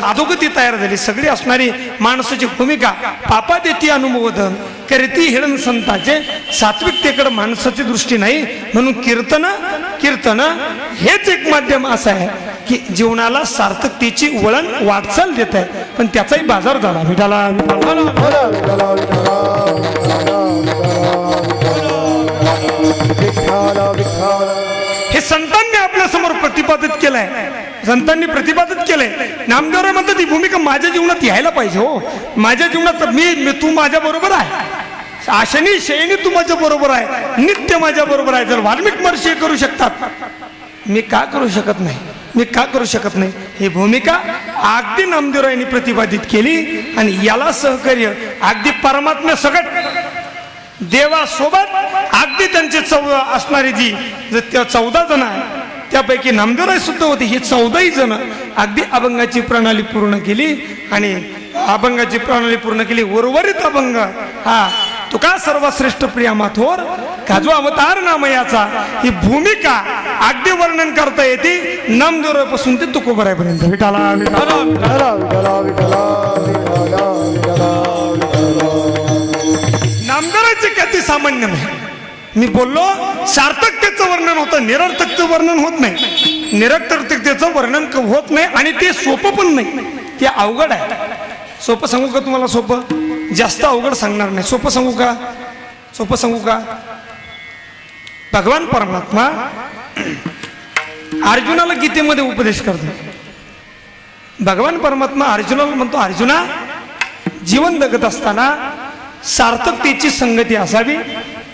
अधोगती तयार झाली सगळी असणारी माणसाची भूमिका पापा देती अनुमोदन करीती हिरण संताचे सात्विकतेकडे माणसाची दृष्टी नाही म्हणून कीर्तन हेच एक माध्यम असं आहे की जीवनाला सार्थकतेची वळण वाटचाल देत आहे पण त्याचाही बाजार झाला विठाला हे संतांनी आपल्या समोर प्रतिपादित केलंय संतांनी प्रतिपादित केलंय नामदेवराय म्हणतात ही भूमिका माझ्या जीवनात यायला पाहिजे हो माझ्या जीवनात मी तू माझ्या बरोबर आहे आशनी शयनी तू माझ्या बरोबर आहे नित्य माझ्या बरोबर आहे जर वाल्मिक महर्षी करू शकतात मी का करू शकत नाही ही भूमिका अगदी नामदेवरायांनी प्रतिपादित केली आणि याला सहकार्य अगदी परमात्म्या सगट देवासोबत अगदी त्यांचे असणारी जी 14 जण आहे त्यापैकी नामदेवराय सुद्धा होते हे 14 जण अगदी अभंगाची प्रणाली पूर्ण केली आणि अभंगाची प्रणाली पूर्ण केली उर्वरित अभंग हा तुका सर्वश्रेष्ठ प्रिया माथोर काजो अवतार नामयाचा ही भूमिका अगदी वर्णन करता येते नामदेवरापासून ते तुकोबरायपर्यंत विठाला नामदेवरायचे ख्याती सामान्य नाही मी बोललो सार्थकतेचं वर्णन होतं निरर्थकतेचं वर्णन होत नाही निरर्थकतेचं वर्णन होत नाही आणि ते सोपं पण नाही ते अवघड आहे सोपं सांगू का तुम्हाला सोपं जास्त अवघड सांगणार नाही सोपं सांगू का भगवान परमात्मा अर्जुनाला गीतेमध्ये उपदेश करतो भगवान परमात्मा अर्जुनाला म्हणतो अर्जुना जीवन जगत असताना सार्थकतेची संगती असावी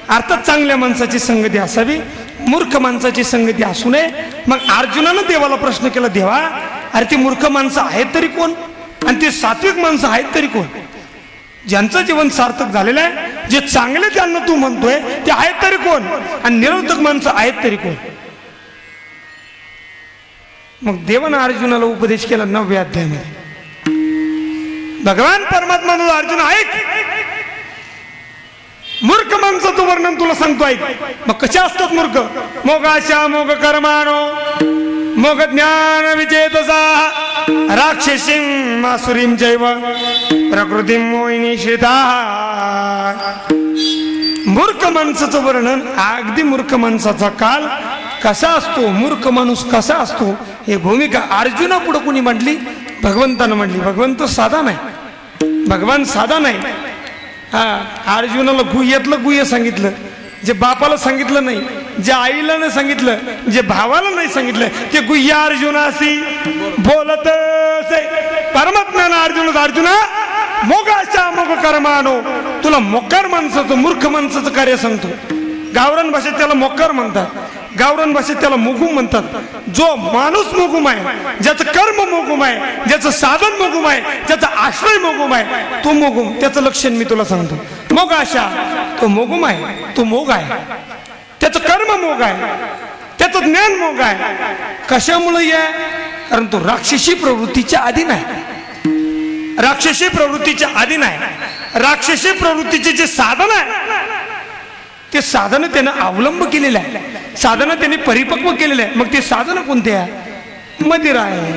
अर्थात चांगल्या माणसाची संगती असावी मूर्ख माणसाची संगती असू नये मग अर्जुनानं देवाला प्रश्न केला देवा अरे ती मूर्ख माणसं आहेत तरी कोण आणि ते सात्विक माणसं आहेत तरी कोण ज्यांचं जीवन सार्थक झालेलं आहे जे चांगले त्यांना तू म्हणतोय ते आहेत तरी कोण आणि निरर्थक माणसं आहेत तरी कोण मग देवानं अर्जुनाला उपदेश केला 9व्या अध्यायामध्ये भगवान परमात्मा अर्जुन ऐक मूर्ख माणसाचं वर्णन तुला सांगतो ऐक मग कशा असतात मूर्ख मोगाशा मोग कर्मानो मोग ज्ञान विचेतसा राक्षसीं मासुरीं चैव प्रकृतीं मोहिनी श्रिता मूर्ख माणसाचं वर्णन अगदी मूर्ख माणसाचा काल कसा असतो मूर्ख माणूस कसा असतो ही भूमिका अर्जुना पुढे कोणी मांडली भगवंतानं मांडली भगवंत साधा नाही भगवान साधा नाही अर्जुनाला गुह्यातलं गुह्य सांगितलं जे बापाला सांगितलं नाही जे आईला नाही सांगितलं जे भावाला नाही सांगितलं ते गुह्य अर्जुनाशी बोलत परमात्म्यानं अर्जुना मोगाशा मोग कर्मानो तुला मोकार माणसाचं मूर्ख माणसाचं कार्य सांगतो गावरान भाषेत त्याला मोकार म्हणतात गावरान भाषेत त्याला मोगुम म्हणतात जो माणूस मोगुम आहे ज्याचं कर्म मोगुम आहे ज्याचं साधन मोगुम आहे ज्याचा आश्रय मोगुम आहे तो मोगुम त्याचं लक्षण मी तुला सांगतो मोगाशा तो मोगुम आहे तो मोग आहे त्याचं कर्म मोग आहे त्याचं ज्ञान मोग आहे कशामुळे आहे कारण तो राक्षसी प्रवृत्तीच्या अधीन आहे राक्षसी प्रवृत्तीच्या अधीन आहे राक्षसी प्रवृत्तीचे जे साधन आहे ते साधन त्यानं अवलंब केलेलं आहे साधन त्यांनी परिपक्व केलेलं आहे मग ते साधन कोणते आहे मदिरा आहे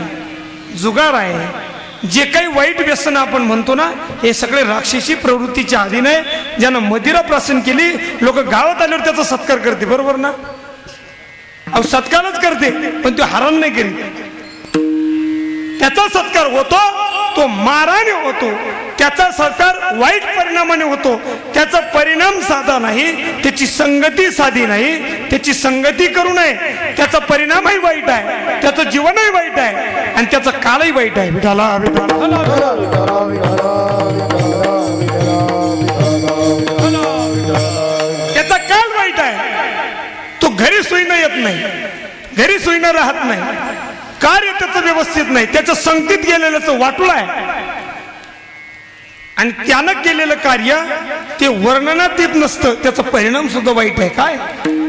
जुगार आहे जे काही वाईट व्यसन आपण म्हणतो ना हे सगळे राक्षसी प्रवृत्तीच्या अधीन आहे ज्यानं मदिरा प्राशन केली लोक गावात आल्यावर त्याचा सत्कार करते बरोबर ना अहो सत्कारच करते पण तो हरण नाही करीत त्याचा सत्कार होतो तो माराने होतो त्याचा सत्कार वाईट परिणामाने होतो त्याचा परिणाम साधा नाही त्याची संगती साधी नाही त्याची संगती करू नये त्याचा परिणामही वाईट आहे त्याचं जीवनही वाईट आहे आणि त्याचा कालही वाईट आहे विठाला त्याचा काल वाईट आहे तो घरी सोयीनं येत नाही घरी सोयीनं राहत नाही कार्य त्याचं व्यवस्थित नाही त्याचं संगतीत गेलेलं वाटूळ आहे आणि त्यानं केलेलं कार्य ते वर्णनात येत नसतं त्याचा परिणाम सुद्धा वाईट आहे काय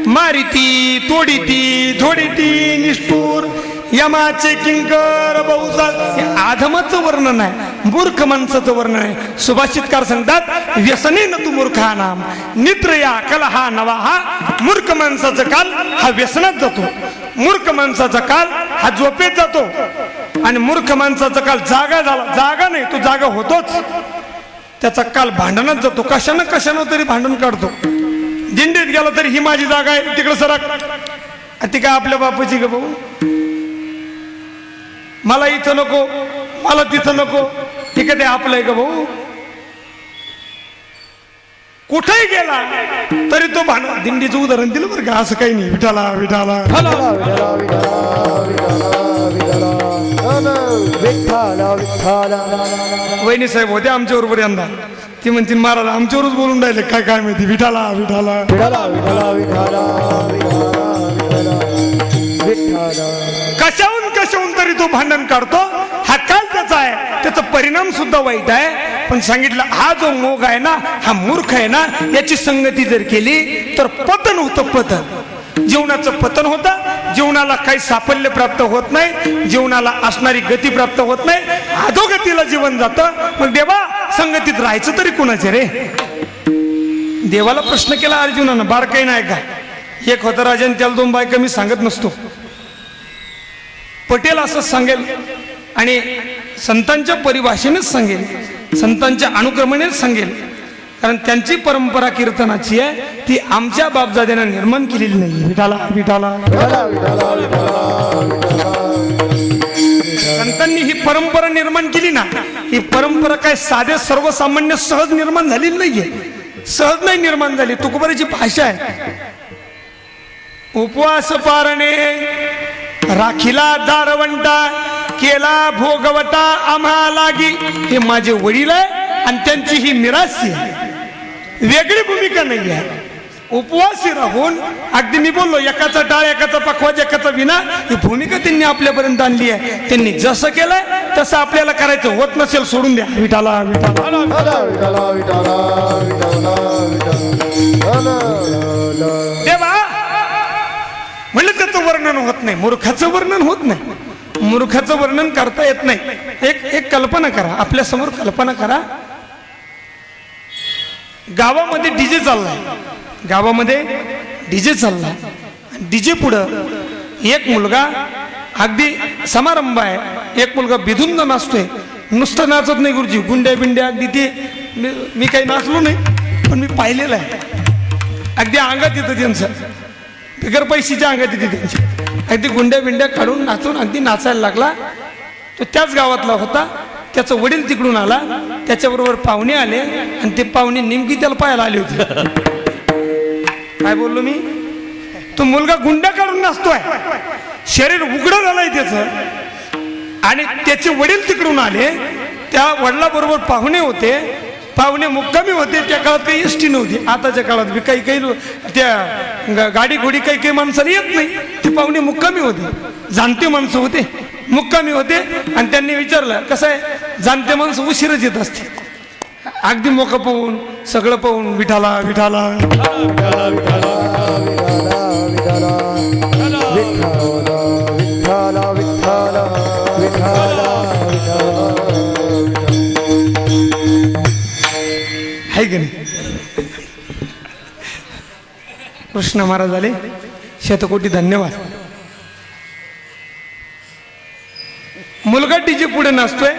मारिती तोडीती झोडीती निष्ठूर यमाचे किंकर बहुसा हे आधमाचं वर्णन आहे मूर्ख माणसाचं वर्णन आहे सुभाषितकार सांगतात व्यसनी न तू मूर्खा नाम निद्र या कलहा नवा हा मूर्ख माणसाचा काल हा व्यसनात जातो मूर्ख माणसाचा काल हा झोपेत जातो आणि मूर्ख माणसाचा काल जागा झाला, जागा नाही तो जागा होतोच, त्याचा काल भांडणात जातो, कशानं तरी भांडण काढतो. दिंडीत गेला तरी ही माझी जागा आहे, तिकडे सरक, ती काय आपल्या बापाची ग भाऊ, मला इथं नको, मला तिथं नको, ठीक आहे ते आपलं आहे ग भाऊ. कुठेही गेला तरी तो भांडण. दिंडीचं उदाहरण दिलं बरं का, असं काही नाही. विठाला विठाला वहिनी साहेब होते आमच्या बरोबर यंदा, ती म्हणतील महाराज आमच्यावरच बोलून राहिले काय काय माहिती. विठाला विठाला कशाहून तरी तो भांडण काढतो. हा काल त्याचा आहे, त्याचा परिणाम सुद्धा वाईट आहे. पण सांगितलं हा जो मोग आहे ना, हा मूर्ख आहे ना, याची संगती जर केली तर पतन होतं. पतन, जीवनाचं पतन होतं. जीवनाला काही साफल्य प्राप्त होत नाही, जीवनाला असणारी गती प्राप्त होत नाही, अधोगतीला जीवन जातं. मग देवा संगतीत राहायचं तरी कुणाचे रे. देवाला प्रश्न केला अर्जुनानं, बारकाई नाही का. एक होता राजन, त्याला 2 बायका. मी सांगत नसतो, पटेल असं सांगेल आणि संतांच्या परिभाषेनेच सांगेल, संतांच्या अनुक्रमणेच सांगेल. कारण त्यांची परंपरा कीर्तनाची आहे, ती आमच्या बापजाद्यानं निर्माण केलेली नाही. विठाला विठाला संतांनी ही परंपरा निर्माण केली ना, ही परंपरा काय साधे सर्वसामान्य सहज निर्माण झालेली नाहीये, सहज नाही निर्माण झाली. तुकोबाराची भाषा आहे, उपवास पारणे राखीला दारवंटा केला भोगवटा आम्हा लागी. हे माझे वडील आहे आणि त्यांची ही निराशी आहे, वेगळी भूमिका नाही आहे. उपवासी राहून अगदी मी बोललो, एकाचा टाळ एकाचा पखवाज एकाचा विना, ही भूमिका त्यांनी आपल्यापर्यंत आणली आहे. त्यांनी जसं केलंय तसं आपल्याला करायचं. होत नसेल सोडून द्या. विठाला देवा म्हणलं त्याचं वर्णन होत नाही, मूर्खाचं वर्णन होत नाही. मूर्खाचं वर्णन करता येत नाही. एक कल्पना करा, आपल्या समोर कल्पना करा, गावामध्ये डीजे चाललाय, गावामध्ये डीजे चाललाय, डीजे पुढं एक मुलगा, अगदी समारंभ आहे, एक मुलगा बिधुंद नाचतोय. नुसतं नाचत नाही गुरुजी, गुंड्या बिंड्या अगदी. ते मी काही नाचलो नाही, पण मी पाहिलेलं आहे. अगदी अंगात येतं त्यांचं, बिगर पैशाच्या अंगात येते त्यांची. अगदी गुंड्या बिंड्या काढून नाचून अगदी नाचायला लागला. तो त्याच गावातला होता, त्याचा वडील तिकडून आला, त्याच्याबरोबर पाहुणे आले आणि ते पाहुणे नेमकी त्याला पाहायला आले होते. काय बोललो मी, तो मुलगा गुंड्या काढून नाचतोय, शरीर उघडं झालंय त्याचं, आणि त्याचे वडील तिकडून आले. त्या वडिलाबरोबर पाहुणे होते, पाहुणे मुक्कामी होते. त्या काळात काही एसटी नव्हती, आताच्या काळात बी काही त्या गाडी घोडी काही माणसाला येत नाही. ते पाहुणे मुक्कामी होते, जाणते माणसं होते, मुक्कामी होते. आणि त्यांनी विचारलं, कसं आहे जाणते माणसं उशीरच येत असते, अगदी मोकं पाहून सगळं पाहून विठाला विठाला आहे की नाही. कृष्ण महाराज आले, शतकोटी धन्यवाद. मुलगा डीजे पुढे नाचतोय,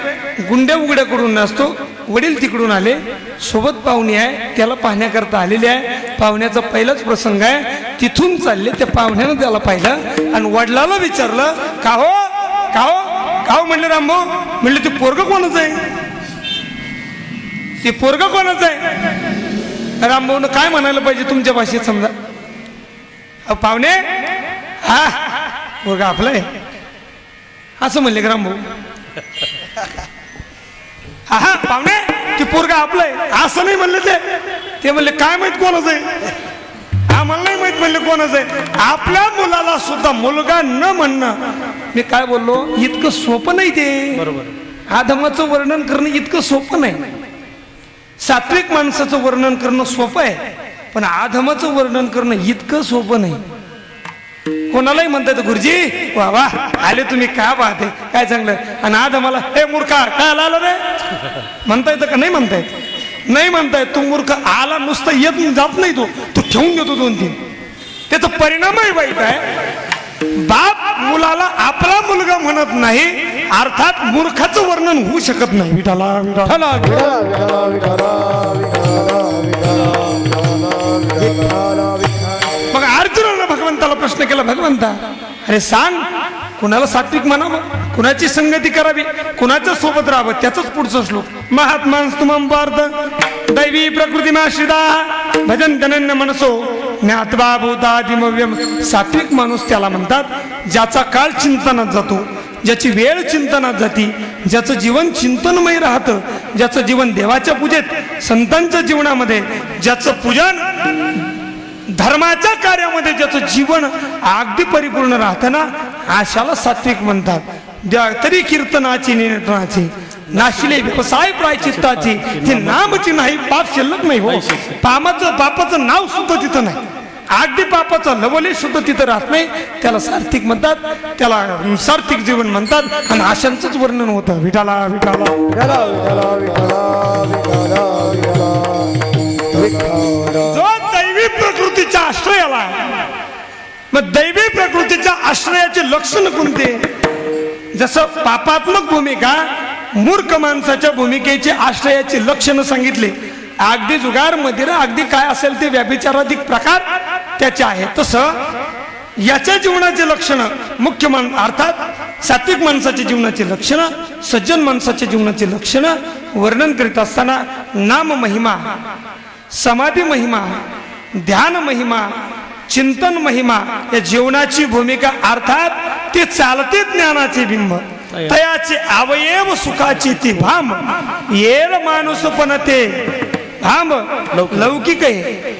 गुंड्या उघड्या करून नाचतो. वडील तिकडून आले, सोबत पाहुणे आहे, त्याला पाहण्याकरता आलेले आहे. पाहुण्याचा पहिलाच प्रसंग आहे, तिथून चालले. त्या पाहुण्यानं त्याला पाहिलं आणि वडिलाला विचारलं, का हो का हो का हो. म्हणले रामभाऊ. म्हणले ते पोरग कोणाचं आहे, ते पोरग कोणाचं आहे. रामभाऊनं काय म्हणायला पाहिजे तुमच्या भाषेत समजा. पाहुणे हा पोरगा आपला आहे असं म्हणले का रामभाऊ. हा पाहुणे ते पोरगा आपलं आहे असं नाही म्हणले. ते म्हणले काय माहित कोणाचं आहे. हा मला नाही माहित म्हणले कोणाचं आहे. आपल्या मुलाला सुद्धा मुलगा न म्हणणं, मी काय बोललो, इतकं सोपं नाही ते. बरोबर, आधमाचं वर्णन करणं इतकं सोपं नाही. सात्विक माणसाचं वर्णन करणं सोपं आहे, पण आधमाचं वर्णन करणं इतकं सोपं नाही. कोणालाही म्हणतात गुरुजी वा वा आले तुम्ही, काय पाहते काय चांगलं. आणि आधमाला हे मूर्खा काय आला रे म्हणता येतं का. नाही म्हणता येत, नाही म्हणता येत. तो मूर्ख आला नुसतं येत जात नाही, तो ठेवून देतो 2-3. त्याचा परिणामही वाईट आहे. बाप मुलाला आपला मुलगा म्हणत नाही, अर्थात मूर्खाचं वर्णन होऊ शकत नाही. विठाला विठाला मग अर्जुनानं भगवंताला प्रश्न केला, भगवंता अरे सांग कुणाला सात्विक म्हणावं, कुणाची संगती करावी, कुणाच्या सोबत राहावं. त्याचाच पुढचा श्लोक, महात्मांस तुमं पार्थ दैवी प्रकृतीमाश्रिता भजन धनन्य मनसो ज्ञात्वा भूतादिमव्यम. सात्विक माणूस त्याला म्हणतात ज्याचा काळ चिंतनात जातो, ज्याची वेळ चिंतनात जाती, ज्याचं जीवन चिंतनमय राहतं, ज्याचं जीवन देवाच्या पूजेत संतांच्या जीवनामध्ये, ज्याचं पूजन धर्माच्या कार्यामध्ये ज्याचं जीवन अगदी परिपूर्ण राहतं ना, अशाला सात्विक म्हणतात. तरी कीर्तनाची निरंतनाची नाशिले व्यवसाय प्रायचित्ताची, ते नामची नाही पाप शिल्लक नाही हो. पापाचं नाव सुद्धा तिथं नाही, अगदी पापाचं लवले सुद्धा तिथं राहत नाही. त्याला सात्विक म्हणतात, त्याला सात्विक जीवन म्हणतात. आणि अशांचंच वर्णन होतं. विठाला विठाला जो दैवी प्रकृतीच्या आश्रयाला, मग दैवी प्रकृतीच्या आश्रयाचे लक्षण कोणते? जसं पापात्मक भूमिका मूर्ख माणसाच्या भूमिकेचे आश्रयाचे लक्षण सांगितले. अगदी जुगार मदिरा अगदी काय असेल ते व्यभिचाराधिक प्रकार त्याचे आहे. तसं याच्या जीवनाचे लक्षण मुख्य अर्थात सात्विक माणसाच्या जीवनाचे लक्षण, सज्जन माणसाच्या जीवनाचे लक्षण वर्णन करीत असताना नाम महिमा, समाधी महिमा, ध्यान महिमा, चिंतन महिमा या जीवनाची भूमिका अर्थात ते चालते ज्ञानाचे बिंब, तयाचे अवयव सुखाची ती भांब, येल माणूस पण ते भांब लौकिक आहे.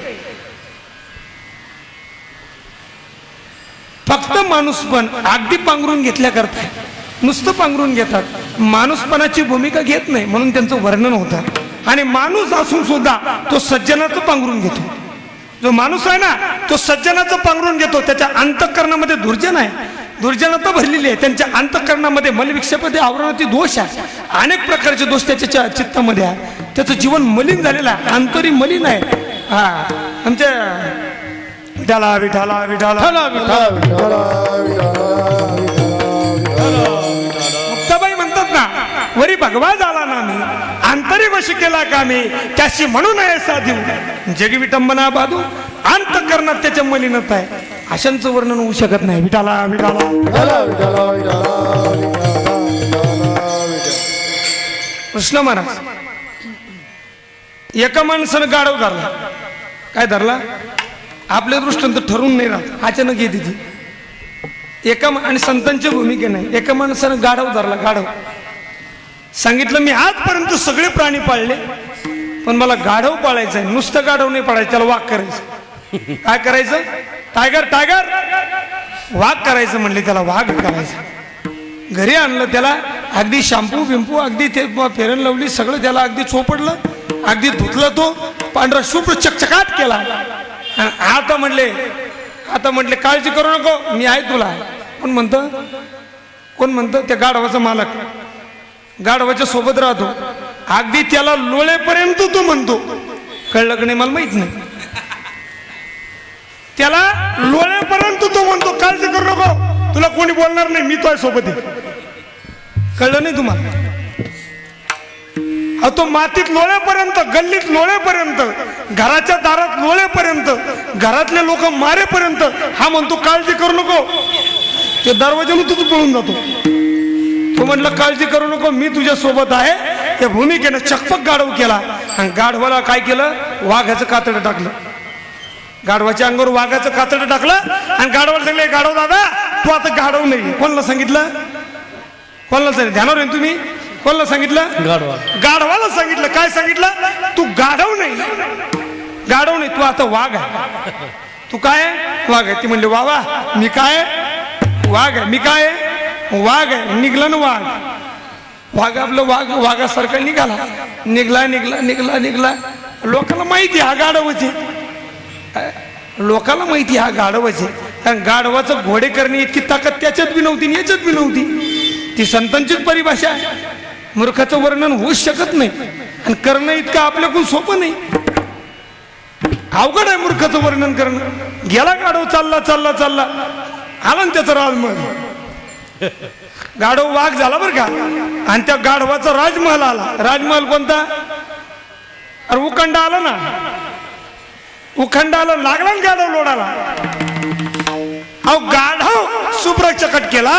फक्त माणूस पण अगदी पांघरून घेतल्या करताय, नुसतं पांघरून घेतात, माणूसपणाची भूमिका घेत नाही म्हणून त्यांचं वर्णन होतं. आणि माणूस असून सुद्धा तो सज्जनाचं पांघरून घेतो. जो माणूस आहे ना तो सज्जनाचं पांघरून घेतो. त्याच्या अंतःकरणामध्ये दुर्जन आहे, दुर्जनता भरलेली आहे. त्यांच्या अंतःकरणामध्ये मलविक्षेपादी आवरणाचे दोष आहे, अनेक प्रकारचे दोष त्याच्या चित्तामध्ये आहे. त्याचं जीवन मलिन झालेलं आहे, अंतरी मलिन आहे. हा आमच्या विठाला विठाला विठाला मुक्ताबाई म्हणतात ना, वरी भगवा झाला ना मी अंतरी वश केला का मी, त्याशी म्हणून आहे साधू जगी विटंबना बाधू. अंतःकरणात त्याच्या मलिनता आहे, अशांचं वर्णन होऊ शकत नाही. विठाला विठाला कृष्ण महाराज एका माणसानं गाढव धरला. काय धरला? आपल्या दृष्टांत ठरवून नाही राहत, अचानक येते ती एका. आणि संतांच्या भूमिके नाही, एका माणसानं गाढव धरला. गाढव सांगितलं मी आजपर्यंत सगळे प्राणी पाळले पण मला गाढव पाळायचं आहे. नुसतं गाढव नाही पाळायचं, त्याला वाघ करायचं. काय करायचं? टायगर टायगर वाघ करायचं म्हणले, त्याला वाघ करायचं. घरी आणलं त्याला, अगदी शॅम्पू बिंपू अगदी ते फेरन लावली सगळं त्याला अगदी चोपडलं, अगदी धुतलं, तो पांढरा शुभ्र चकचकाट केला. आणि आता म्हणले काळजी करू नको मी आहे तुला. कोण म्हणतं? त्या गाढवाचा मालक गाढवाच्या सोबत राहतो, अगदी त्याला लोळेपर्यंत तो म्हणतो. कळलं का नाही मला माहित नाही. त्याला लोळेपर्यंत तो म्हणतो काळजी करू नको, तुला कोणी बोलणार नाही, मी तुझ्या सोबत आहे. कळलं नाही तुम्हाला? तो मातीत लोळेपर्यंत, गल्लीत लोळेपर्यंत, घराच्या दारात लोळेपर्यंत, घरातले लोक मारेपर्यंत हा म्हणतो काळजी करू नको. ते दरवाजाने तू पळून जातो. तो म्हटलं काळजी करू नको मी तुझ्या सोबत आहे. त्या भूमिकेनं चकपक गाढव केला आणि गाढवाला काय केलं? वाघाचं कातडं टाकलं. गाढवाच्या अंगावर वाघाचं कातडं टाकलं आणि गाढवाला सांगितलं गाढव दादा तू आता गाढव नाही. कोणाला सांगितलं? ध्यानावर आहे तुम्ही? कोणाला सांगितलं? गाढवाला सांगितलं. काय सांगितलं? तू गाढव नाही, तू आता वाघ आहे. तू काय आहे? वाघ आहे. ती म्हणली वा मी काय वाघ आहे, मी काय वाघ आहे. निघला ना वाघ आपलं वाघासारखा निघाला. लोकांना माहिती हा गाढवच आहे, लोकांना माहिती हा गाढवच आहे. कारण गाढवाचं घोडे करणे इतकी ताकद त्याच्यात बी नव्हती, याच्यात बी नव्हती. ती संतांचीच परिभाषा आहे. मूर्खाचं वर्णन होऊच शकत नाही आणि करणं इतकं आपल्याकडून सोपं नाही, अवघड आहे मूर्खाचं वर्णन करणं. गेला गाढव, चालला आला ना त्याचा राजमहल. गाढव वाघ झाला बरं का, आणि त्या गाढवाचा राजमहल आला. राजमहल कोणता? अरे उखंड आला ना, उखंड आला, लागला ना गाढव लोडाला. अहो गाढव शुभ्रचकट केला,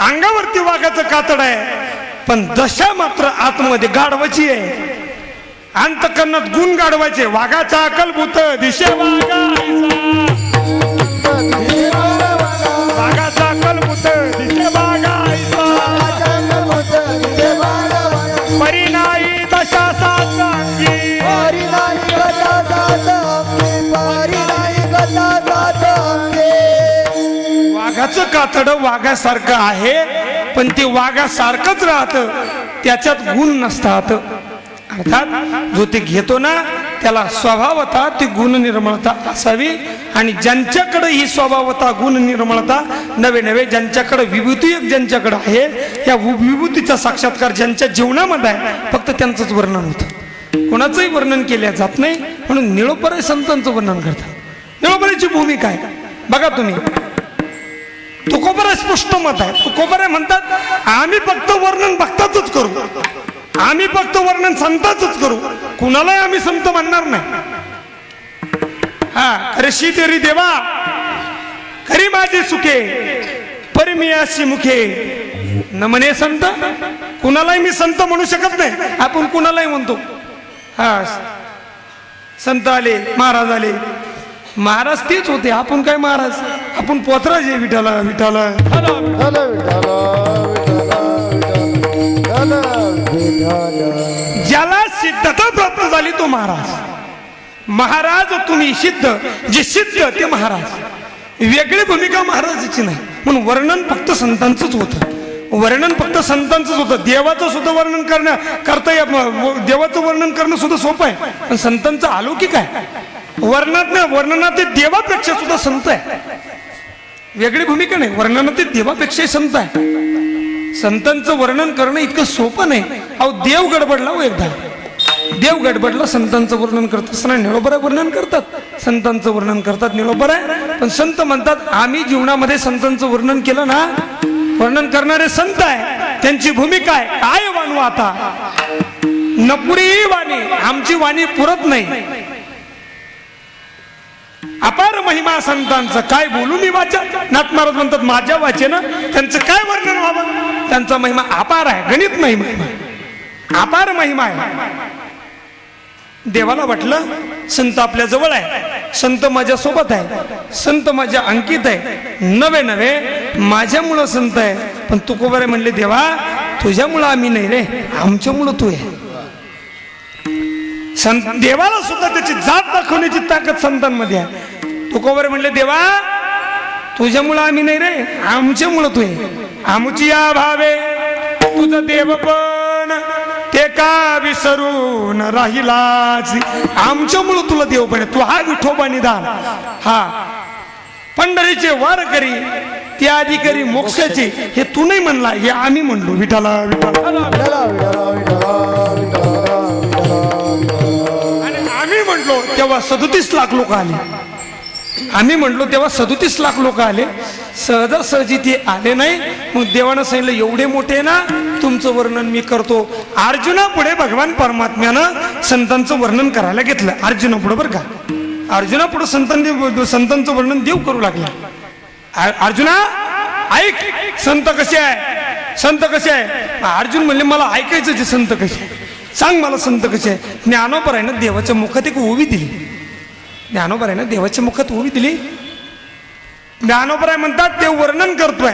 अंगावरती वाघाचं कातड आहे, पण दशा मात्र आतमध्ये गाढवाची आहे. अंतकरणात गुण गाढवायचे. वाघाचा अकलभूत दिशे वाघाचा अकलभूत दिशे परिणाई दशा सात वाघाचं कातड वाघासारखं आहे, पण ते वाघासारखंच राहतं, त्याच्यात गुण नसतात. अर्थात जो ते घेतो ना त्याला स्वभावता ती गुण निर्मळता असावी. आणि ज्यांच्याकडे ही स्वभावता गुण निर्मळता नवे नवे, ज्यांच्याकडे विभूती एक ज्यांच्याकडे आहे, या विभूतीचा साक्षात्कार ज्यांच्या जीवनामध्ये आहे, फक्त त्यांचंच वर्णन होतं, कोणाचंही वर्णन केल्या जात नाही. म्हणून निळोपराय संतांचं वर्णन करतात. निळोपरायची भूमिका आहे बघा तुम्ही. तुकोबराय स्पष्ट मत आहे. तुकोबराय म्हणतात आम्ही फक्त वर्णन भक्ताचंच करू, आम्ही फक्त वर्णन संताचंच करू, कुणालाही आम्ही संत म्हणणार नाही. हा ऋषी तेरी देवा खरी माझे सुखे परिमियाशी मुखे न म्हणे संत. कुणालाही मी संत म्हणू शकत नाही. आपण कुणालाही म्हणतो हा संत आले, महाराज आले. महाराज तेच होते, आपण काय महाराज, आपण पोतराज आहे. विठाला विठाला ज्याला सिद्धता प्राप्त झाली तो महाराज. महाराज तुम्ही सिद्ध, जे सिद्ध ते महाराज. वेगळी भूमिका महाराजाची नाही. म्हणून वर्णन फक्त संतांचंच होतं, वर्णन फक्त संतांचंच होतं. देवाचं सुद्धा वर्णन करता देवाचं वर्णन करणं सुद्धा सोपं आहे, पण संतांचं अलौकिक आहे. वर्णनात ते देवापेक्षा सुद्धा संत आहे. वेगळी भूमिका नाही, वर्णनात ते देवापेक्षा संत आहे. संतांचं वर्णन करणं इतकं सोपं नाही. अहो देव गडबडला हो एकदा, देव गडबडला संतांचं वर्णन करत असताना निळोबराय वर्णन करतात, संतांचं वर्णन करतात निळोबराय. पण संत म्हणतात आम्ही जीवनामध्ये संतांचं वर्णन केलं ना, वर्णन करणारे संत आहे, त्यांची भूमिका आहे. काय वाणू आता नपुरी वाणी, आमची वाणी पुरत नाही. अपार महिमा संतांचं काय बोलू मी वाचा. नाथ महाराज म्हणतात माझ्या वाचेनं त्यांचं काय वर्णन व्हावं. त्यांचा महिमा अपार आहे, गणित नाही महिमा, अपार महिमा आहे. देवाला वाटलं संत आपल्या जवळ आहे, संत माझ्या सोबत आहे, संत माझ्या अंकित आहे, नवे नवे माझ्यामुळं संत आहे. पण तुकोबाराय म्हणले देवा तुझ्यामुळं आम्ही नाही रे, आमच्यामुळं तू आहे. संत देवाला सुद्धा त्याची जात दाखवण्याची ताकद संतांमध्ये आहे. तुकोबाराय म्हणले देवा तुझ्यामुळं आम्ही नाही रे, आमच्यामुळं तू आहे. आमची या भावे तुझं देवपण ते का विसरून राहिलाच. आमच्यामुळं तुला देवपण आहे. तू हा विठोबा निदान, हा पंढरीचे वार करी ते अधिकारी मोक्षाचे, हे तू नाही म्हणला, हे आम्ही म्हणलो. विठाला विठाला आम्ही म्हटलो तेव्हा 37 लाख लोक आले. आम्ही म्हटलो तेव्हा 37 लाख लोक आले. सहजासहजी ते आले नाही. मग देवानं सांगितलं एवढे मोठे ना, तुमचं वर्णन मी करतो. अर्जुना पुढे भगवान परमात्म्यानं संतांचं वर्णन करायला घेतलं. अर्जुना पुढे बरं का, अर्जुना पुढे संतांचं वर्णन देव करू लागला. अर्जुना ऐक संत कसे आहे, संत कसे आहे. अर्जुन म्हणले मला ऐकायचं ते संत कसे, सांग मला संत कसे आहे. ज्ञानोबर आहे ना देवाच्या मुखात एक ओवी दिली. ज्ञानोबर आहे ना देवाच्या मुखात ओवी दिली. ज्ञानोबराय म्हणतात देव वर्णन करतोय,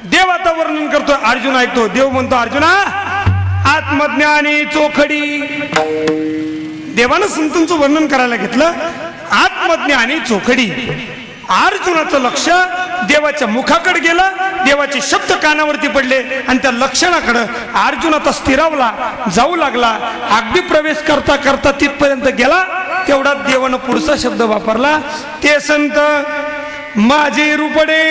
देव आता वर्णन करतोय. अर्जुन ऐकतो. देव म्हणतो अर्जुना आत्मज्ञानी चोखडी. देवानं संतांचं वर्णन करायला घेतलं. आत्मज्ञानी चोखडी. अर्जुनाचं लक्ष देवाच्या मुखाकडे गेलं, देवाचे शब्द कानावरती पडले आणि त्या लक्षणाकडे अर्जुन आता स्थिरावला, जाऊ लागला. अगदी प्रवेश करता करता तिथपर्यंत गेला, तेवढा देवानं पुढचा शब्द वापरला, ते संत माझे रूपडे.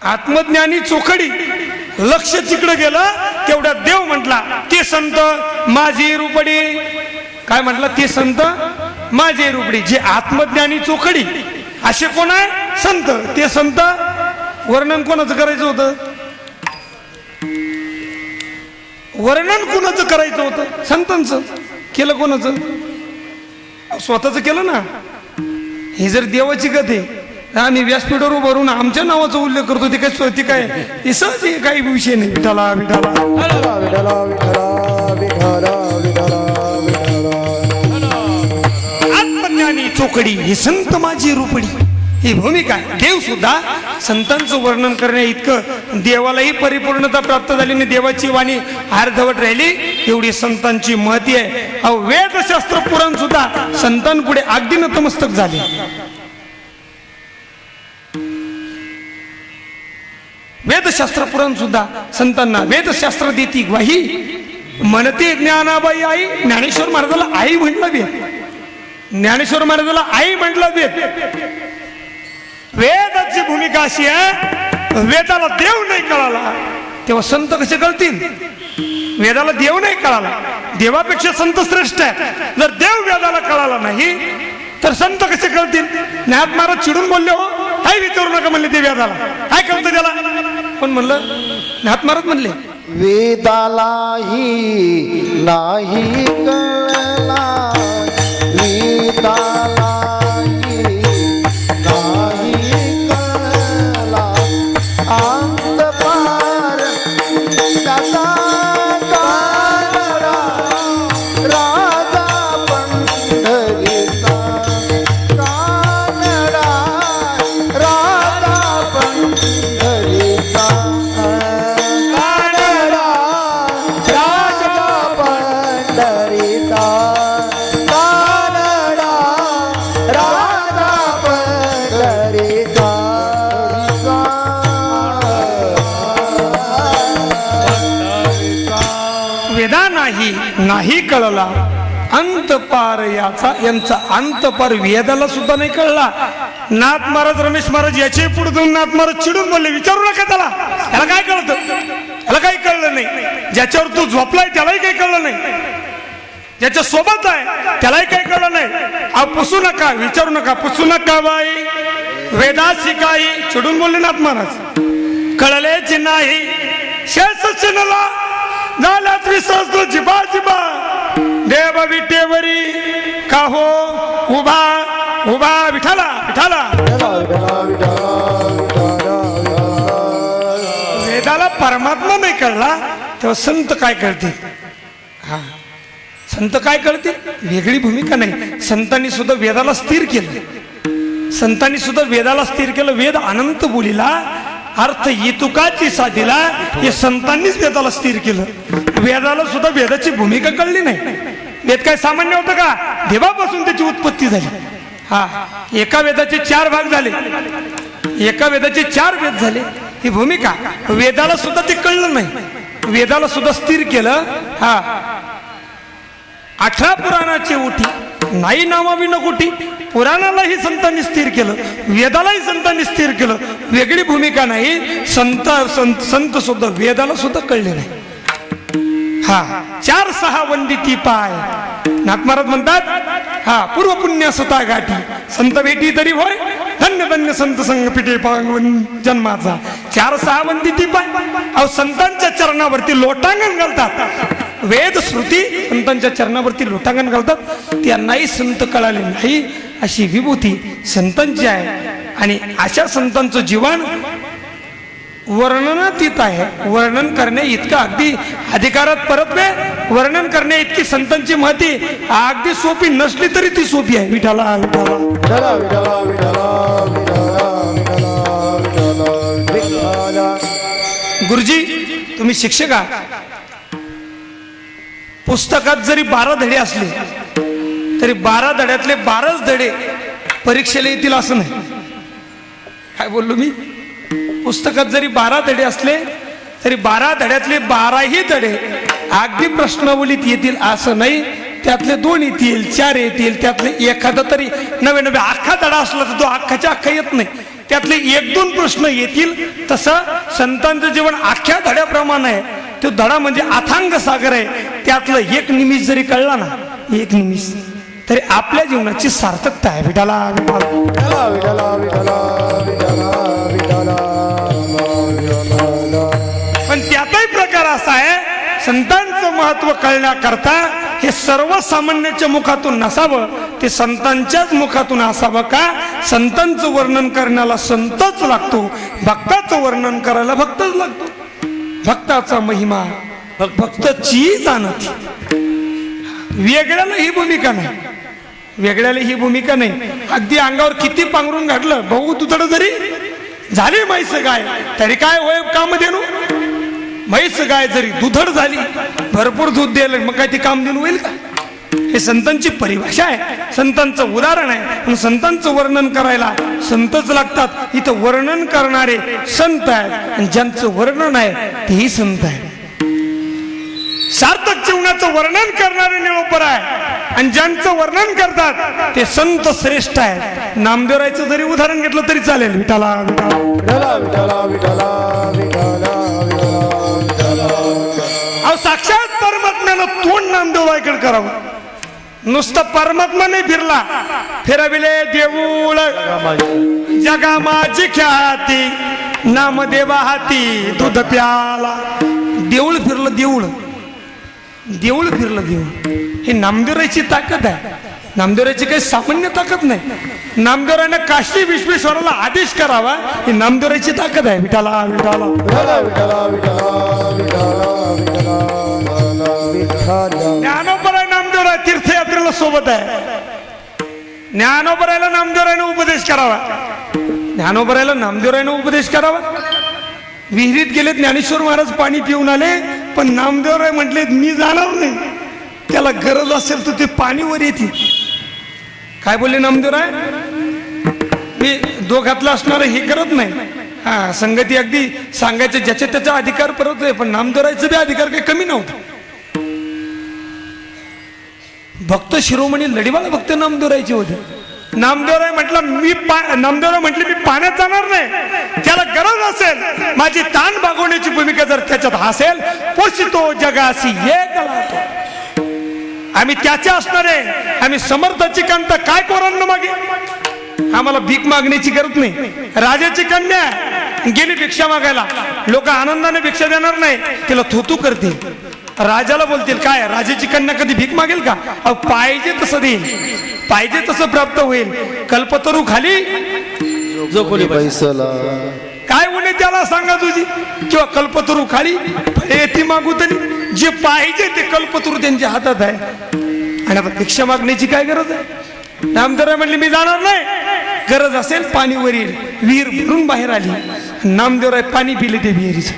आत्मज्ञानी चोखडी. लक्ष तिकडे गेलं, तेवढा देव म्हटला ते संत माझी रूपडी. काय म्हटलं? ते संत माझे रूपडी. जे आत्मज्ञानी चोखडी असे कोण आहे? संत. ते संत वर्णन कोणाचं करायचं होतं? वर्णन कोणाचं करायचं होतं? संतांचं. केलं कोणाचं? स्वतःच केलं ना. हे जर देवाची कथा आहे, आम्ही व्यासपीठावर उभारून आमच्या नावाचा उल्लेख करतो, ते काय ते सहज काही विषय नाही. विठाला विठाला आत्मज्ञानी चोकडी हे संत माझी रूपडी, ही भूमिका. देव सुद्धा संतांचं वर्णन करण्या इतकं देवालाही परिपूर्णता प्राप्त झाली आणि देवाची वाणी अर्धवट राहिली, एवढी संतांची महती आहे. अहो वेदशास्त्र पुराण सुद्धा संतांपुढे अगदी नतमस्तक झाले. वेदशास्त्र पुराण सुद्धा संतांना वेदशास्त्र देती ग्वाही. म्हणते ज्ञानाबाई आई. ज्ञानेश्वर महाराजाला आई म्हटलं वेद. ज्ञानेश्वर महाराजाला आई म्हटलं वेद. वेदाची भूमिका अशी आहे, वेदाला देव नाही कळाला तेव्हा संत कसे कळतील? वेदाला देव नाही कळाला, देवापेक्षा संत श्रेष्ठ आहे. जर देव वेदाला कळाला नाही तर संत कसे कळतील? ज्ञात महाराज चिडून बोलले, हो काय विचारू नका म्हणले ते वेदाला, काय कळतं त्याला? पण म्हणलं ज्ञात महाराज म्हणले वेदालाही नाही कळला, वेदालाही नाही कळला, अंत पार त्याचा कानडा, राजा पंढरीचा कानडा, राजा पंढरीचा कानडा, राजा पंढरीचा कानडा, राजा पंढरीचा. वेदा नाही नाही कळला, अंत पार याचा यांचा अंत पार वेदाला सुद्धा नाही कळला. नाथ महाराज रमेश महाराज याचे पुढे जाऊन नाथ महाराज चिडून बोलले, विचारू नका त्याला, त्याला काय कळतं? त्याला काही कळलं नाही. ज्याच्यावर तू झोपलाय त्यालाही काही कळलं नाही, ज्याच्या सोबत आहे त्यालाही काही कळलं नाही. पुसू नका, विचारू नका, पुसू नका बाई वेदा शिकाई. चिडून बोलले नाथ महाराज. कळलेच नाही शेष चिनला झाल्यात विसरतो जिबा जिबा, देव विटेवरी का हो उभा उभा, विठाला विठाला. वेदाला परमात्मा नाही कळला तेव्हा संत काय कळतील? हा, संत काय कळतील? वेगळी भूमिका नाही. संतांनी सुद्धा वेदाला स्थिर केलं. संतांनी सुद्धा वेदाला स्थिर केलं. वेद अनंत बोलीला, अर्थ येतुकाची साधीला, हे संतांनीच वेदाला स्थिर केलं. वेदाला सुद्धा वेदाची भूमिका कळली नाही. वेद काय सामान्य होतं का? देवापासून त्याची उत्पत्ती झाली. हा, एका वेदाचे 4 भाग झाले, एका वेदाचे 4 वेद झाले. ही भूमिका वेदाला सुद्धा ते कळलं नाही. वेदाला सुद्धा स्थिर केलं. हा, 18 पुराणाची ओटी नाही नामावी नकोटी. पुराणालाही संतांनी स्थिर केलं, वेदालाही संतांनी स्थिर केलं. वेगळी भूमिका नाही. संत सुद्धा वेदाला सुद्धा कळले नाही. हा, 4-6 वंदिती पाय. नाथ महाराज म्हणतात, हा, पूर्व पुण्य सता गाठी संत भेटी तरी होय, धन्य धन्य संत संग पिठे पांगवन जन्माचा. 4-6 वंदिती पाय. अहो संतांच्या चरणावरती लोटांगण घालतात. वेद श्रुती संतांच्या चरणावरती लोटांगण घालतात. त्यांनाही संत कळाले नाही अशी विभूती संतांची आहे. आणि अशा संतांचं जीवन वर्णनातीत आहे. वर्णन करणे इतकं अगदी अधिकारात परतवे, वर्णन करणे इतकी संतांची महती अगदी सोपी नसली तरी ती सोपी आहे. विठाला विठाला गुरुजी, तुम्ही शिक्षक आहात. पुस्तकात जरी 12 धडे असले तरी 12 धड्यातले 12च धडे परीक्षेला येतील असं नाही. काय बोललो मी? पुस्तकात जरी 12 धडे असले तरी 12 धड्यातले 12ही धडे अगदी प्रश्नावलीत येतील असं नाही. त्यातले 2 येतील, 4 येतील, त्यातले एखादा तरी नवे अख्खा धडा असला तर तो अख्खाच्या अख्खा येत नाही. त्यातले 1-2 प्रश्न येतील. तसं संतांचं जीवन अख्ख्या धड्याप्रमाणे आहे. तो धडा म्हणजे अथांग सागर आहे. त्यातलं 1 निमिष जरी कळला ना, 1 निमिष तरी आपल्या जीवनाची सार्थकता आहे. विठाला विठाला विठला विठला विठला विठला विठला विठला. पण त्यातही प्रकार असा आहे, संतांचं महत्व कळण्याकरता हे सर्वसामान्याच्या मुखातून नसावं, ते संतांच्याच मुखातून असावं. का? संतांचं वर्णन करण्याला संतच लागतो, भक्ताचं वर्णन करायला भक्तच लागतो. भक्ताचा महिमा भक्ताची जाणती. वेगळ्याला ही भूमिका नाही, वेगळ्याला ही भूमिका नाही. अगदी अंगावर किती पांघरून घातलं, भाऊ तुझं जरी झाली म्हैस गाय तरी काय होय काम देणू. म्हैस गाय जरी दुधड झाली, भरपूर दूध द्यायला, मग काय ती काम देणू होईल का? हे संतांची परिभाषा आहे, संतांचं उदाहरण आहे. म्हणून संतांचं वर्णन करायला संतच लागतात. इथं वर्णन करणारे संत आहेत आणि ज्यांचं वर्णन आहे तेही संत आहे. सार्थक जीवनाचं वर्णन करणारे निळोपर आहे आणि ज्यांचं वर्णन करतात ते संत श्रेष्ठ आहेत. नामदेवरायचं जरी उदाहरण घेतलं तरी चालेल. विठाला विठाला विठला विठला विठला विठला. अहो साक्षात परमात्म्यानं तोंड नामदेवरायकडे करावं. नुसतं परमात्मा नाही फिरला, फिरविले देऊळ जगा माझी ख्याती, नामदेवा हाती दूध प्याला. देऊळ फिरलं, देऊळ देऊळ फिरलं, देऊळ. हे नामदेवरायची ताकद आहे. नामदेवरायची काही सामान्य ताकद नाही. नामदेवरायनं काशी विश्वेश्वराला आदेश करावा, ही नामदेवरायची ताकद आहे. विठाला विठाला विठला विठला विठला विठला विठला विठला. ज्ञानोबराय नामदेवराय तीर्थयात्रेला सोबत आहे. ज्ञानोबरायला नामदेवरायनं उपदेश करावा, ज्ञानोबरायला नामदेवरायनं उपदेश करावा. विहिरीत गेले ज्ञानेश्वर महाराज, पाणी पिऊन आले, पण नामदेवराय म्हटले मी जाणार नाही, त्याला गरज असेल तर ते पाणी वर येते. काय बोलले नामदेवराय? मी दोघातलं असणार हे करत नाही. हा, संगती अगदी सांगायचं ज्याच्या त्याचा अधिकार परत आहे, पण नामदेवरायचं बी अधिकार काही कमी नव्हता. भक्त शिरोमणी लढीवाला भक्त नामदेवरायचे होते. नामदेवराय नामदेवराय म्हटले मी पाण्यात जाणार नाही, त्याला गरज असेल, माझी ताण भागवण्याची भूमिका जर त्याच्यात असेल, पोषितो जगासी एक लावतो. आम्ही त्याचे असणारे, आम्ही समर्थाची कांता काय कोरांना मागे. आम्हाला भीक मागण्याची गरज नाही. राजाची कन्या गेली भिक्षा मागायला, लोक आनंदाने भिक्षा देणार नाही, तिला थोतू करतील. राजाला बोलतील काय, राजाची कन्या कधी भीक मागेल का? पाहिजे तसं देईल, पाहिजे तसं प्राप्त होईल. कल्पतरू खाली जो कोणी पैसला काय उणे त्याला सांगा तुझी, किंवा कल्पतरू खाली येते मागू तरी. जे पाहिजे ते कल्पतरू त्यांच्या हातात आहे. आणि आता भिक्षा मागण्याची काय गरज आहे? नामदेवराय म्हणले मी जाणार नाही, गरज असेल पाणी वर येईल. विहीर भरून बाहेर आली, नामदेवराय पाणी पिले ते विहिरीचं.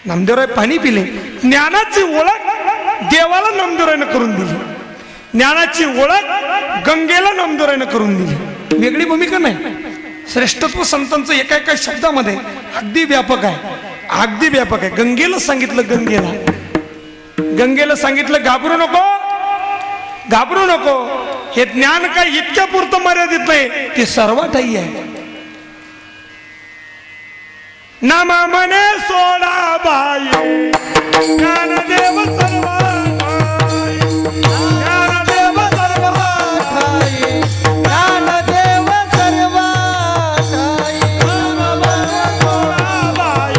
नामदेवराय पाणी पिले. ज्ञानाची ओळख देवाला नामदेवरायनं करून दिली, ज्ञानाची ओळख गंगेला नामदेवरायनं करून दिली. वेगळी भूमिका नाही. श्रेष्ठत्व संतांचं एका एका शब्दामध्ये अगदी व्यापक आहे, अगदी व्यापक आहे. गंगेला सांगितलं, गंगेला सांगितलं घाबरू नको, घाबरू नको. हे ज्ञान काय इतक्या पुरतं मर्यादित नाही, ते सर्वातही आहे. नामा मने सोडा बाई, ज्ञानदेव सर्वा ठाई, ज्ञानदेव सर्वा ठाई, ज्ञानदेव सर्वा ठाई. नामा मने सोडा बाई,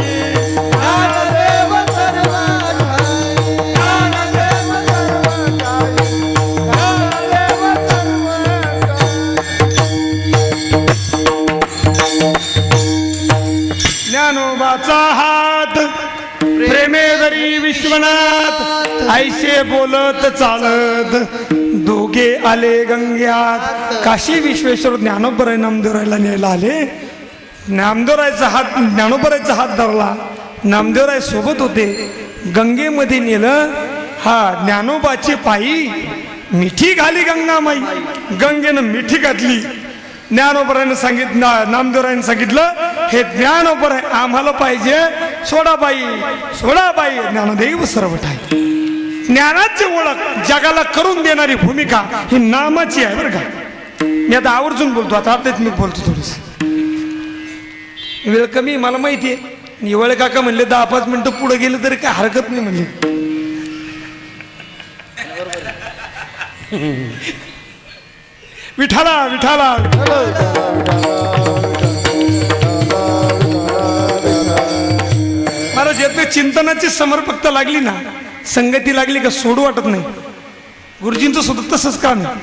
ज्ञानदेव सर्वा ठाई. ज्ञानदेव सर्वा ठाई, ज्ञानदेव सर्वा ठाई. ज्ञानोबाचा हात प्रेमे धरी विश्वनाथ, ऐसे बोलत चालत दोघे आले गंग्यात. काशी विश्वेश्वर ज्ञानोबराय नामदेवरायला न्यायला आले. नामदेवरायचा हात, ज्ञानोबरायचा हात धरला. नामदेवराय सोबत होते. गंगेमध्ये नेलं. हा ज्ञानोबाची पायी मिठी घाली गंगामाई, गंगेनं मिठी घातली. ज्ञानोबरायनं सांगितलं, नामदेवरायनं सांगितलं हे ज्ञानोबराय आम्हाला पाहिजे, सोडाबाई सोडाबाई. ज्ञानदेव सर्व ठाई. ज्ञानाची ओळख जगाला करून देणारी भूमिका ही नामाची आहे बरं का. मी आता आवर्जून बोलतो, आता अर्धेच मी बोलतो. थोडस वेळ कमी मला माहिती आहे. निवळे काका म्हणले 10-5 मिनिटं पुढे गेले तरी काय हरकत नाही म्हणले. विठाला विठाला महाराज येथे चिंतनाची समर्पकता लागली ना, संगती लागली का सोडू वाटत नाही. गुरुजींचं सुद्धा तसंच काम आहे,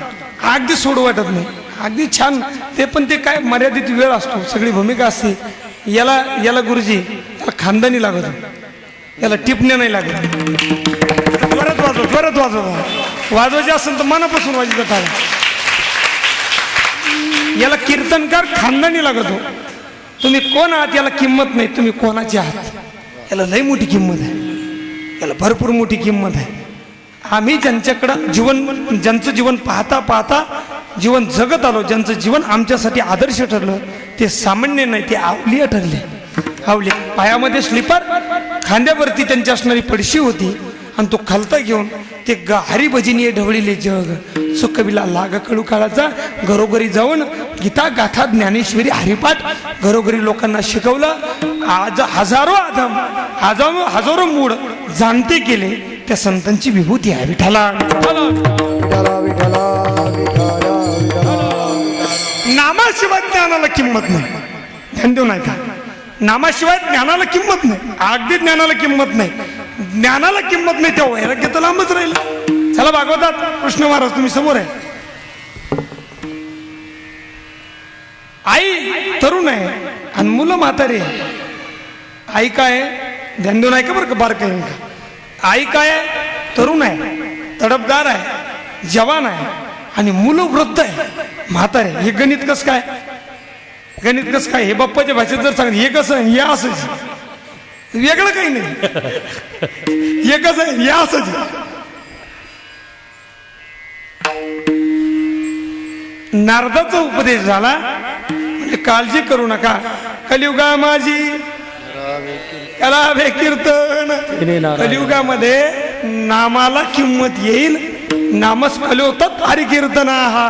अगदी सोडू वाटत नाही, अगदी छान. ते पण ते काय मर्यादित वेळ असतो, सगळी भूमिका असते. याला गुरुजी याला खानदानी लागत, याला टिपण्या नाही लागत. जोरात वाजवायचे असेल तर मनापासून वाजवत टाळा. याला कीर्तनकार खानदानी लागतो. तुम्ही कोण आहात याला किंमत नाही, तुम्ही कोणाचे आहात याला लई मोठी किंमत आहे, याला भरपूर मोठी किंमत आहे. आम्ही ज्यांच्याकडं ज्यांचं जीवन पाहता पाहता जीवन जगत आलो, ज्यांचं जीवन आमच्यासाठी आदर्श ठरलं, ते सामान्य नाही, ते अवलिया ठरले. अवलिया पायामध्ये स्लीपर, खांद्यावरती त्यांची असणारी पडशी होती, आणि तो खालता घेऊन ते हरिभजनीय ढवळीले जग सुखविला लाग कळू काळाचा. घरोघरी जाऊन गीता गाथा ज्ञानेश्वरी हरिपाठ घरोघरी लोकांना शिकवलं. आज हजारो मूड जाणते केले, त्या संतांची विभूती आहे. विठाला नामाशिवाय ज्ञानाला किंमत नाही. ध्यान देऊ नाही का? नामाशिवाय ज्ञानाला किंमत नाही, अगदी ज्ञानाला किंमत नाही. ज्ञानाला किंमत नाही तेव्हा वैराग्य तर लांबच राहील. चला भागवतात कृष्ण महाराज तुम्ही समोर आहे. आई तरुण आहे आणि मुलं म्हातारे. आई काय ध्यान देऊन ऐका बरं का, बारक आहे. आई काय तरुण आहे, तडफदार आहे, जवान आहे, आणि मुलं वृद्ध आहे, म्हातारे. हे गणित कसं काय? गणित कसं काय? हे बाप्पाच्या भाषेत जर सांग हे कसं हे असंच, वेगळं काही नाही. हे कसं आहे हे असंच. नारदाचा उपदेश झाला म्हणजे काळजी करू नका, कलियुगा माझी कलावे कीर्तन. कलियुगामध्ये नामाला किंमत येईल. नामच कलियुगात हरि कीर्तना. हा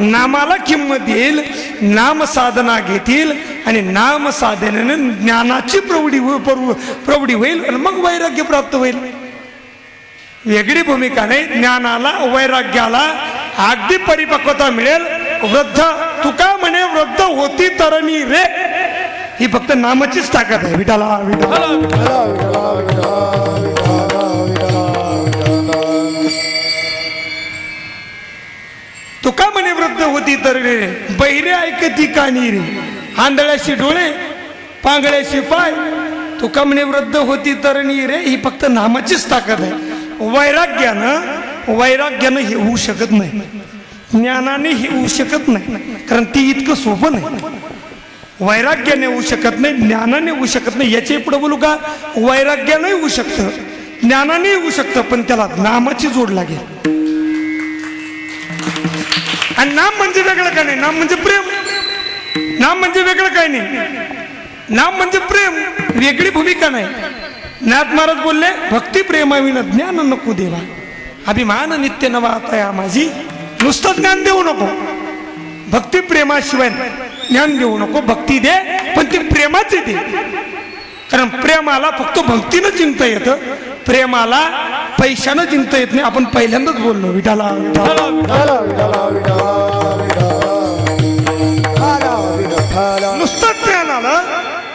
नामाला किंमत येईल, नाम साधना घेतील, आणि नाम साधनेने ज्ञानाची प्रौढी होईल, आणि मग वैराग्य प्राप्त होईल. वेगळी भूमिका नाही. ज्ञानाला वैराग्याला अगदी परिपक्वता मिळेल. वृद्ध तुका म्हणे वृद्ध होती तरणी रे, ही फक्त नामाचीच ताकद आहे. विठाला तुका म्हणे वृद्ध होती तरणी रे, बहिरे ऐकती कानी रे, आंधळ्याशी डोळे पांगळ्याशी पाय. तुका म्हणे वृद्ध होती तरणी रे, ही फक्त नामाचीच ताकद आहे. वैराग्यानं हे होऊ शकत नाही, ज्ञानाने हे होऊ शकत नाही, कारण ती इतकं सोपं नाही. वैराग्याने होऊ शकत नाही, ज्ञानाने होऊ शकत नाही. याच्या पुढे बोलू का? वैराग्याने होऊ शकतं, ज्ञानाने होऊ शकतं, पण त्याला नामाची जोड लागेल. आणि नाम म्हणजे वेगळं काय नाही, नाम म्हणजे प्रेम. नाम म्हणजे वेगळं काय नाही, नाम म्हणजे प्रेम. वेगळी भूमिका नाही. नाथ महाराज बोलले भक्ती प्रेमाविना ज्ञान नको देवा. अभिमान नित्य नवा आता माझी. नुसतं ज्ञान देऊ नको, भक्ती प्रेमाशिवाय ज्ञान देऊ नको. भक्ती दे पण ती प्रेमाची दे, कारण प्रेमाला फक्त भक्तीनं जिंकता येतं, प्रेमाला पैशानं जिंकता येत नाही. आपण पहिल्यांदाच बोललो विठाला. नुसतं ज्ञान आलं,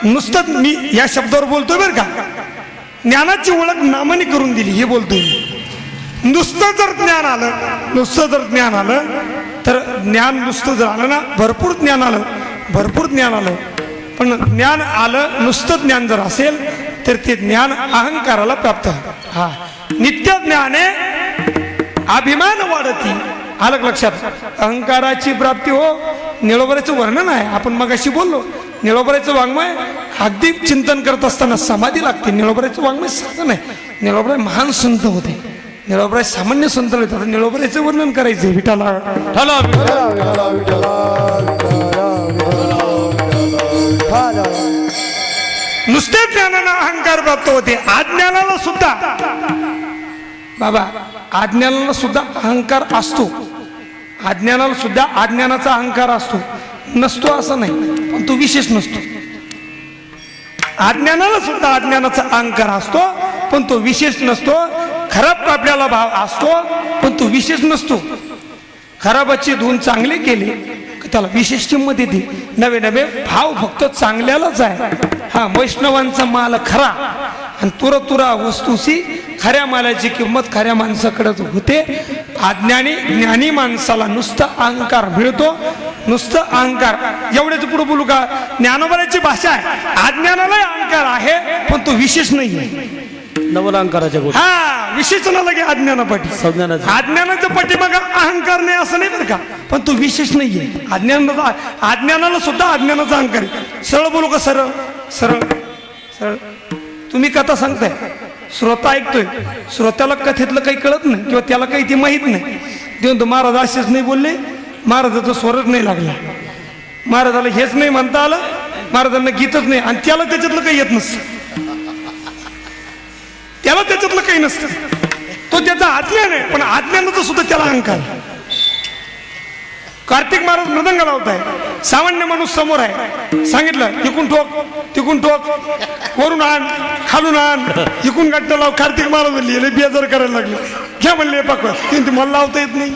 नुसतं मी या शब्दावर बोलतोय बरं का. ज्ञानाची ओळख नामाने करून दिली हे बोलतोय. नुसतं जर ज्ञान आलं तर ज्ञान नुसतं जर आलं ना, भरपूर ज्ञान आलं, पण ज्ञान आलं नुसतं ज्ञान जर असेल तर ते ज्ञान अहंकाराला प्राप्त. हा नित्य ज्ञाने अभिमान वाढती. आलं लक्षात? अहंकाराची प्राप्ती हो. निळोबऱ्याचं वर्णन आहे, आपण मगाशी बोललो. निळोबऱ्याचं वाङ्मय अगदी चिंतन करत असताना समाधी लागते. निळोबऱ्याचं वाङ्मय साधन आहे. निळोबराय महान संत होते, निळोबराय सामान्य संत होते. निळोबऱ्याचं वर्णन करायचंय विठाला. नुसत्या ज्ञानाला अहंकार प्राप्त होते. अज्ञानाला सुद्धा बाबा, अज्ञानाला सुद्धा अहंकार असतो. अज्ञानाला सुद्धा अज्ञानाचा अहंकार असतो, नसतो असं नाही, पण तो विशेष नसतो. अज्ञानाला सुद्धा अज्ञानाचा अहंकार असतो, पण तो विशेष नसतो. खराब आपल्याला भाव असतो, पण तो विशेष नसतो. खराबाची धून चांगले केले की त्याला विशेष किंमत येते. नवे नवे भाव फक्त चांगल्यालाच आहे. हा वैष्णवांचा माल खरा आणि तुरा वस्तूची खऱ्या मालाची किंमत खऱ्या माणसाकडेच होते. अज्ञानी ज्ञानी माणसाला नुसतं अहंकार मिळतो, नुसतं अहंकार. एवढ्याच पुढे बोलू का? ज्ञानोबराची भाषा आहे, अज्ञानाला अहंकार आहे पण तो विशेष नाहीये. नवलांकाराच्या गोष्टी हा विशेष न लगे अज्ञानापाठी. संज्ञानाचं. अज्ञानाच्या पाठीमागे अहंकार नाही असं नाही बरं का, पण तो विशेष नाहीये. अज्ञानाला सुद्धा अज्ञानाचा अहंकार आहे. सरळ बोलू का? सरळ सरळ सरळ. तुम्ही कथा सांगताय, श्रोता ऐकतोय, श्रोत्याला कथेतलं काही कळत नाही किंवा त्याला काही ते माहीत नाही. देऊन तो महाराज असेच नाही बोलले, महाराजाचा स्वरच नाही लागला, महाराजाला हेच नाही म्हणता आलं, महाराजांना गीतच नाही, आणि त्याला त्याच्यातलं काही येत नसतं, त्याला त्याच्यातलं काही नसतं. तो त्याचा अज्ञान आहे, पण अज्ञानाचा सुद्धा त्याला अहंकार. कार्तिक महाराज मृदंग लावताय, सामान्य माणूस समोर आहे, सांगितलं इकून ठोक तिकून ठोक, वरून आण खालून आण, इकून गाठ लाव. कार्तिक महाराज म्हणले बेजार करायला लागले, घ्या म्हणले पाकवा, ते मला लावता येत नाही.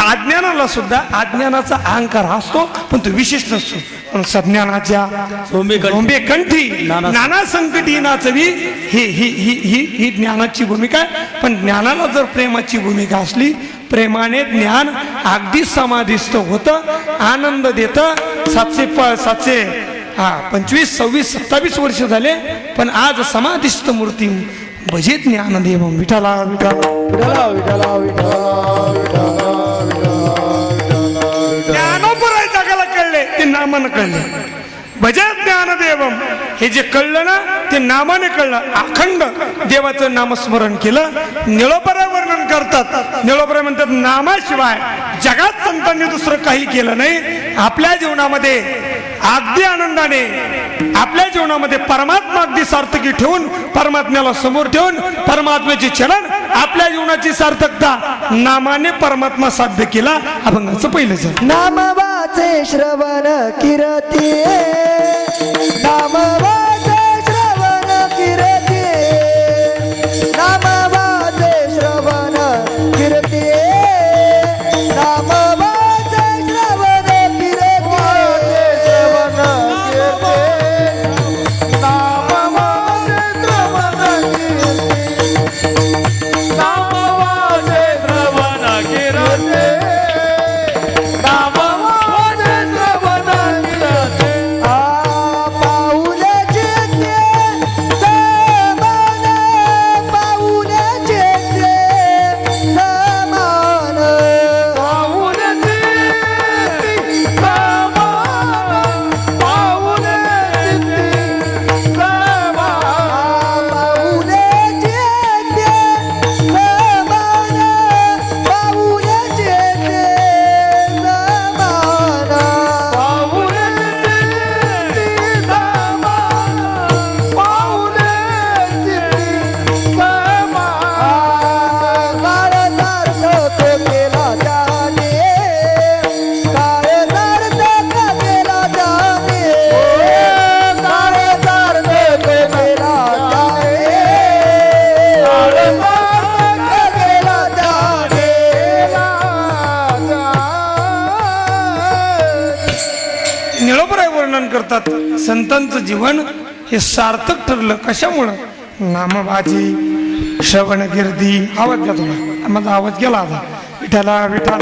अज्ञानाला सुद्धा अज्ञानाचा अहंकार असतो, पण तो विशेष नसतो. पण सज्ञानाच्या झोंबे कंठी नाना संकटी नाचवी, ही ज्ञानाची भूमिका आहे. पण ज्ञानाला जर प्रेमाची भूमिका असली, प्रेमाने ज्ञान अगदी समाधिस्थ होतं, आनंद देतं. 725 26 27 वर्ष झाले, पण आज समाधिस्थ मूर्ती भजे ज्ञानदेव विठ्ठला विठ्ठला विठ्ठला विठ्ठला विठ्ठला. ज्ञानोपराय जगाला कळले ते नामानं कळले. भजे ज्ञानदेवम हे जे कळलं ना ते नामाने कळलं. अखंड देवाचं नामस्मरण केलं. निळोपराय वर्णन करतात, निळोपराय म्हणतात नामाशिवाय जगात संतांनी दुसरं काही केलं नाही. आपल्या जीवनामध्ये अगदी आनंदाने, आपल्या जीवनामध्ये परमात्मा अगदी सार्थकी ठेवून, परमात्म्याला समोर ठेवून, परमात्म्याचे चलन, आपल्या जीवनाची सार्थकता नामाने परमात्मा साध्य केला. अभंगाचं पहिलं जण नाम वाचे श्रवण कीर्ती, नाम वाचे श्रवण कीर्ती, नाम वाचे श्रवण कीर्ती, नाम वाचे श्रवण कीर्ती, श्रवण कीर्ती, नाम वाचे श्रवण कीर्ती, नाम वाचे श्रवण कीर्ती. करतात संतांचं जीवन हे सार्थक ठरलं. कशामुळं? नामबाजी श्रवण कीर्ती. आवाज द्या तुला, माझा आवाज गेला आता. विठ्ठला विठ्ठला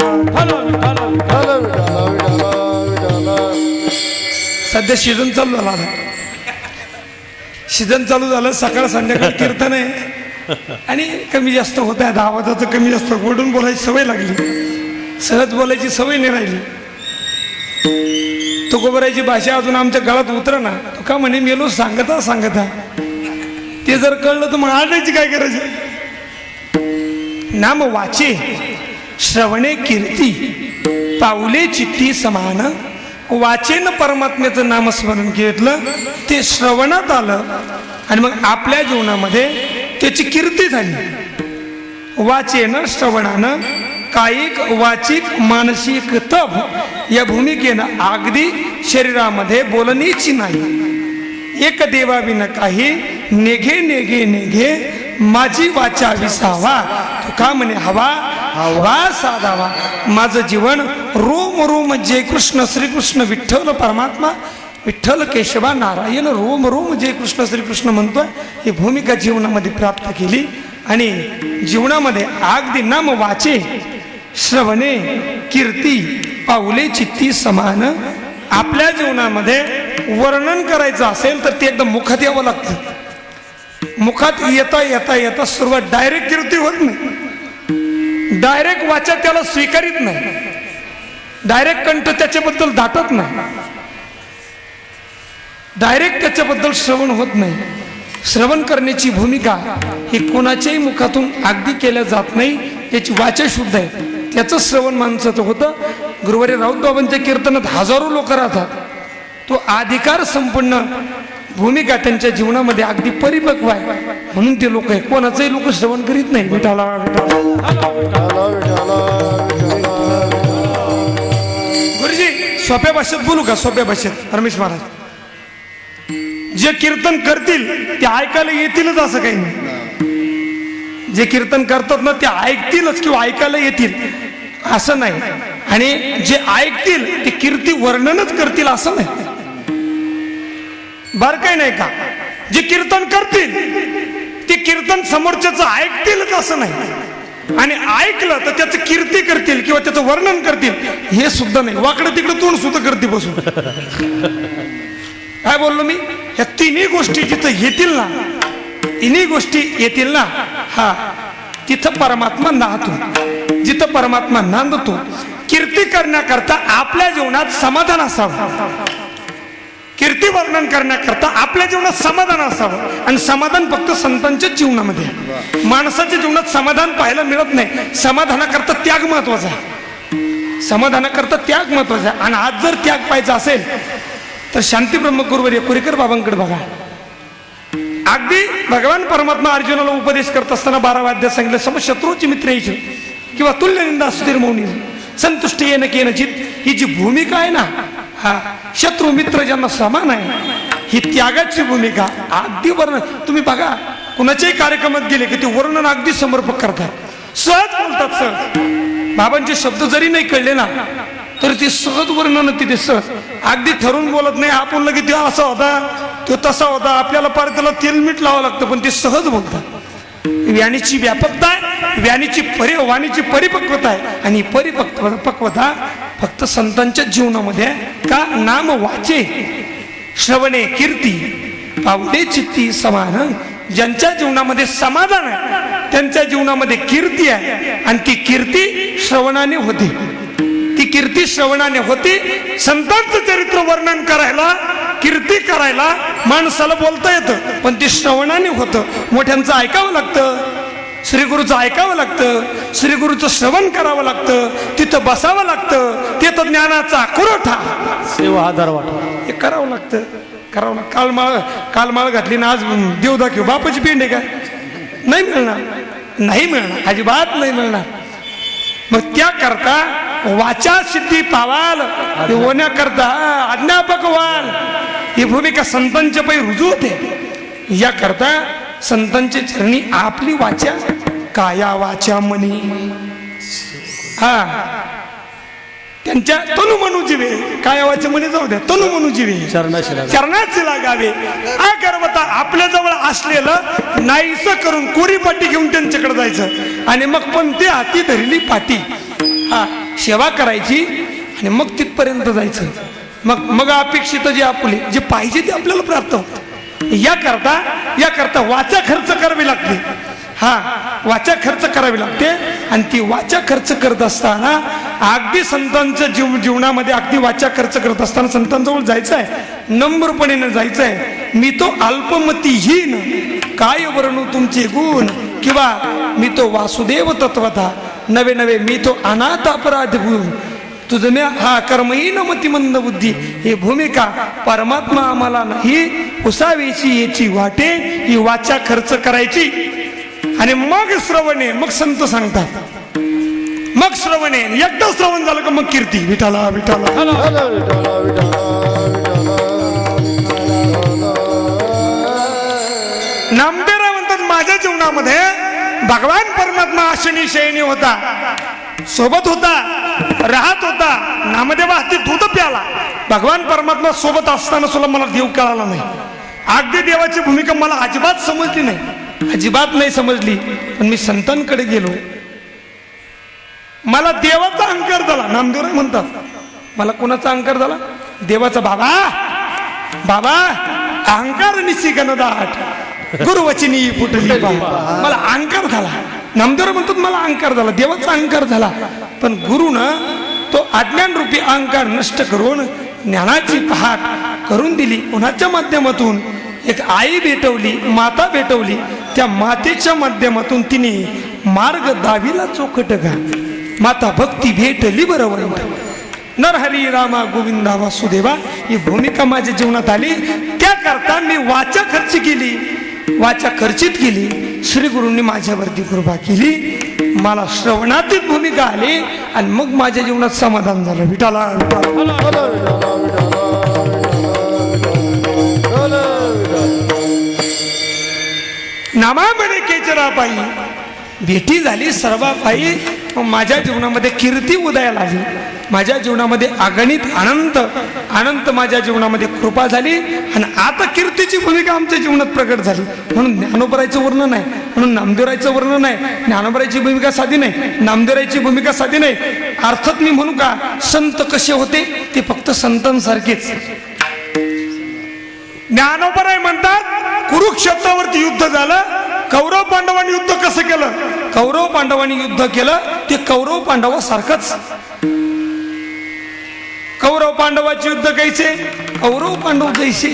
सध्या सीझन चालू झाला आता. सीझन चालू झालं, सकाळ संध्याकाळ कीर्तन आहे आणि कमी जास्त होत आहे. आवाजाचं कमी जास्त, ओढून बोलायची सवय लागली, सहज बोलायची सवय नाही राहिली. तुकोबरायची भाषा अजून आमच्या गळात उतर ना. तो का म्हणे मेलो सांगता सांगता, ते जर कळलं तर मग आणायची काय करायची. नाम वाचे श्रवणे कीर्ती, पाऊले चित्ती समान. वाचेन परमात्म्याचं नामस्मरण घेतलं, ते श्रवणात आलं आणि मग आपल्या जीवनामध्ये त्याची कीर्ती झाली. वाचेन श्रवणानं कायिक वाचिक मानसिक तप या भूमिकेनं अगदी शरीरामध्ये बोलणीची नाही. एक देवाविन काही नेघे नेघे नेघे माझी वाचा विसावा. तुका म्हणे हवा हवा साधावा. माझं जीवन रोम रोम जय कृष्ण श्रीकृष्ण विठ्ठल परमात्मा विठ्ठल केशवा नारायण रोम रोम जय कृष्ण श्रीकृष्ण म्हणतोय. ही भूमिका जीवनामध्ये प्राप्त केली आणि जीवनामध्ये अगदी नाम वाचे श्रवणे कीर्ती पाऊले चित्ती समान. आपल्या जीवनामध्ये वर्णन करायचं असेल तर ते एकदम मुखात यावं लागतं. मुखात येता येता येता सुरुवात डायरेक्ट कीर्ती होत नाही. डायरेक्ट वाचा त्याला स्वीकारित नाही. डायरेक्ट कंठ त्याच्याबद्दल दाटत नाही. डायरेक्ट त्याच्याबद्दल श्रवण होत नाही. श्रवण करण्याची भूमिका ही कोणाच्याही मुखातून अगदी केल्या जात नाही. त्याची वाचा शुद्ध आहे. त्याचं श्रवण माणसाचं होतं. गुरुवारी राऊत बाबांच्या कीर्तनात हजारो लोक राहतात. तो अधिकार संपन्न भूमिका त्यांच्या जीवनामध्ये अगदी परिपक्व आहे म्हणून ते लोक आहे. कोणाचंही लोक श्रवण करीत नाही. विठाला गुरुजी सोप्या भाषेत बोलू का? सोप्या भाषेत रमेश महाराज, जे कीर्तन करतील ते ऐकायला येतीलच असं काही नाही. जे कीर्तन करतात ना ते ऐकतीलच किंवा ऐकायला येतील असं नाही. आणि जे ऐकतील ते कीर्ती वर्णनच करतील असं नाही. बर काही नाही का? जे कीर्तन करतील ते कीर्तन समोरच्याच ऐकतीलच असं नाही. आणि ऐकलं तर त्याचं कीर्ती करतील किंवा त्याचं वर्णन करतील हे सुद्धा नाही. वाकडं तिकडं तोंड सुद्धा करते बसून. काय बोललो मी? या तिन्ही गोष्टी जिथं येतील ना, तिन्ही गोष्टी येतील ना, हा तिथं परमात्मा नाहतो. जिथं परमात्मा नांदतो. कीर्ती करण्याकरता आपल्या जीवनात समाधान असावं. कीर्ती वर्णन करण्याकरता आपल्या जीवनात समाधान असावं. आणि समाधान फक्त संतांच्या जीवनामध्ये. माणसाच्या जीवनात समाधान पाहायला मिळत नाही. समाधानाकरता त्याग महत्वाचा आहे. समाधानाकरता त्याग महत्वाचा आहे. आणि आज जर त्याग पाहायचा असेल तर शांती ब्रह्मकुरवर कुरेकर बाबांकडे बघा. अगदी भगवान परमात्मा अर्जुनाला उपदेश करत असताना 12 वाद्य सांगितलं. समशत्रूची मित्र यायची किंवा तुल्य निंदा सुधीर मौनी संतुष्टी येणं केन चित. ही जी भूमिका आहे ना, हा शत्रू मित्र ज्यांना समान आहे, ही त्यागाची भूमिका. अगदी वर्णन तुम्ही बघा, कुणाच्याही कार्यक्रमात गेले की ते वर्णन अगदी समर्पक करतात. सहज बोलतात. सहज बाबांचे शब्द जरी नाही कळले ना तर ते सहज वर्णन तिथे सहज अगदी ठरून बोलत नाही. आपण लगे तो असा होता तो तसा होता, आपल्याला पार त्याला तेल मीठ लावावं लागतं, पण ते सहज बोलतात. वाणीची व्यापकता आहे, वाणीची परिपक्वता आहे. आणि परिपक्वता फक्त संतांच्या जीवनामध्ये का नाम वाचे श्रवणे कीर्ती पावले चित्ती समान. ज्यांच्या जीवनामध्ये समाधान आहे त्यांच्या जीवनामध्ये कीर्ती आहे. आणि ती कीर्ती श्रवणाने होते. ती कीर्ती श्रवणाने होती. संतांचं चरित्र वर्णन करायला, कीर्ती करायला माणसाला बोलता येतं, पण ते श्रवणाने होतं. मोठ्यांचं ऐकावं लागतं, श्रीगुरूचं ऐकावं लागतं, श्रीगुरूचं श्रवण करावं लागतं, तिथं बसावं लागतं. ते तर ज्ञानाचा पुरवठा सेवा आधार वाटा हे करावं लागतं. करावं लागतं. कालमाळ घातली ना आज देव दाखव बापाची पेंड आहे का? नाही मिळणार. नाही मिळणार. अजिबात नाही मिळणार. मग त्याकरता वाचा सिद्धी पावाल होण्याकरता अज्ञापक व्हाल ही भूमिका संतांच्या पायी रुजू होते. याकरता संतांच्या चरणी आपली वाचा काया वाचा मनी, हा त्यांच्या तनु मनु जीवे. काया वाचा मनी जाऊ द्या, तनु मनु जीवे चरणाचे लागावे. अगर्वता आपल्या जवळ असलेलं नाहीसं करून कोरी पाटी घेऊन त्यांच्याकडे जायचं आणि मग पण ते हाती धरली पाटी, हा सेवा करायची आणि मग तिथपर्यंत जायचं. मग अपेक्षित जे आपले जे पाहिजे ते आपल्याला प्राप्त होतं. याकरता वाचा खर्च करावी लागते. हा वाचा खर्च करावी लागते. आणि ती वाचा खर्च करत असताना अगदी संतांच्या जीवनामध्ये अगदी वाचा खर्च करत असताना संतांजवळ जायचं आहे, नम्रपणेनं जायचं आहे. मी तो अल्पमतीहीन काय वर्णू तुमचे गुण, किंवा मी तो वासुदेव तत्वता नवे नवे मी तो अनाथ अपराध गुण तुझं हा कर्महीन मतिमंद बुद्धी. ही भूमिका परमात्मा आम्हाला नाही उसावीची याची वाटे. ही वाचा खर्च करायची आणि मग श्रवणे. मग संत सांगतात मग श्रवणे. एकदा श्रवण झालं का मग कीर्ती. विठाला विठाला नामदेवराव म्हणतात माझ्या जीवनामध्ये भगवान परमात्मा आशनी शयनी होता, सोबत होता, राहत होता. नामदेवा हाती दूध प्याला. भगवान परमात्मा सोबत असताना सुद्धा मला देव कळाला नाही. अगदी देवाची भूमिका मला अजिबात समजली नाही, अजिबात नाही समजली. पण मी संतांकडे गेलो, मला देवाचा अहंकार झाला. नामदेव म्हणतात, मला कोणाचा अहंकार झाला? देवाचा. बाबा बाबा अहंकार निशिकन दाट गुरुवचनी फुटली. मला अहंकार झाला. नामदेव म्हणतात मला अहंकार झाला, देवाचा अहंकार झाला. पण गुरुनं तो अज्ञान रूपी अहंकार नष्ट करून ज्ञानाची पहाट करून दिली. कोणाच्या माध्यमातून? एक आई भेटवली, माता भेटवली. त्या मातेच्या माध्यमातून तिने मार्ग दाविला चोखट घा. माता भक्ती भेटली बरोबर. नरहरी रामा गोविंदा वासुदेवा ही भूमिका माझ्या जीवनात आली. त्याकरता मी वाचा खर्च केली, वाचा खर्चित केली. श्री गुरूंनी माझ्यावरती कृपा केली. मला श्रवणातीत भूमिका आली आणि मग माझ्या जीवनात समाधान झालं. विठाला नामामध्ये केचरा पायी भेटी झाली सर्वा पायी. माझ्या जीवनामध्ये कीर्ती उदयाला आली. माझ्या जीवनामध्ये अगणित अनंत अनंत माझ्या जीवनामध्ये कृपा झाली. आणि आता कीर्तीची भूमिका आमच्या जीवनात प्रकट झाली. म्हणून ज्ञानोबरायचं वर्णन आहे, म्हणून नामदेवरायचं वर्णन आहे. ज्ञानोबरायची भूमिका साधी नाही, नामदेवरायची भूमिका साधी नाही. अर्थात मी म्हणू का, संत कसे होते ते फक्त संतांसारखेच. ज्ञानोबराय म्हणतात कुरुक्षेत्रावरती युद्ध झालं. कौरव पांडवांनी युद्ध कसं केलं? कौरव पांडवांनी युद्ध केलं ते कौरव पांडवासारखंच. कौरव पांडवाचे युद्ध कैसे? कौरव पांडव जैसे.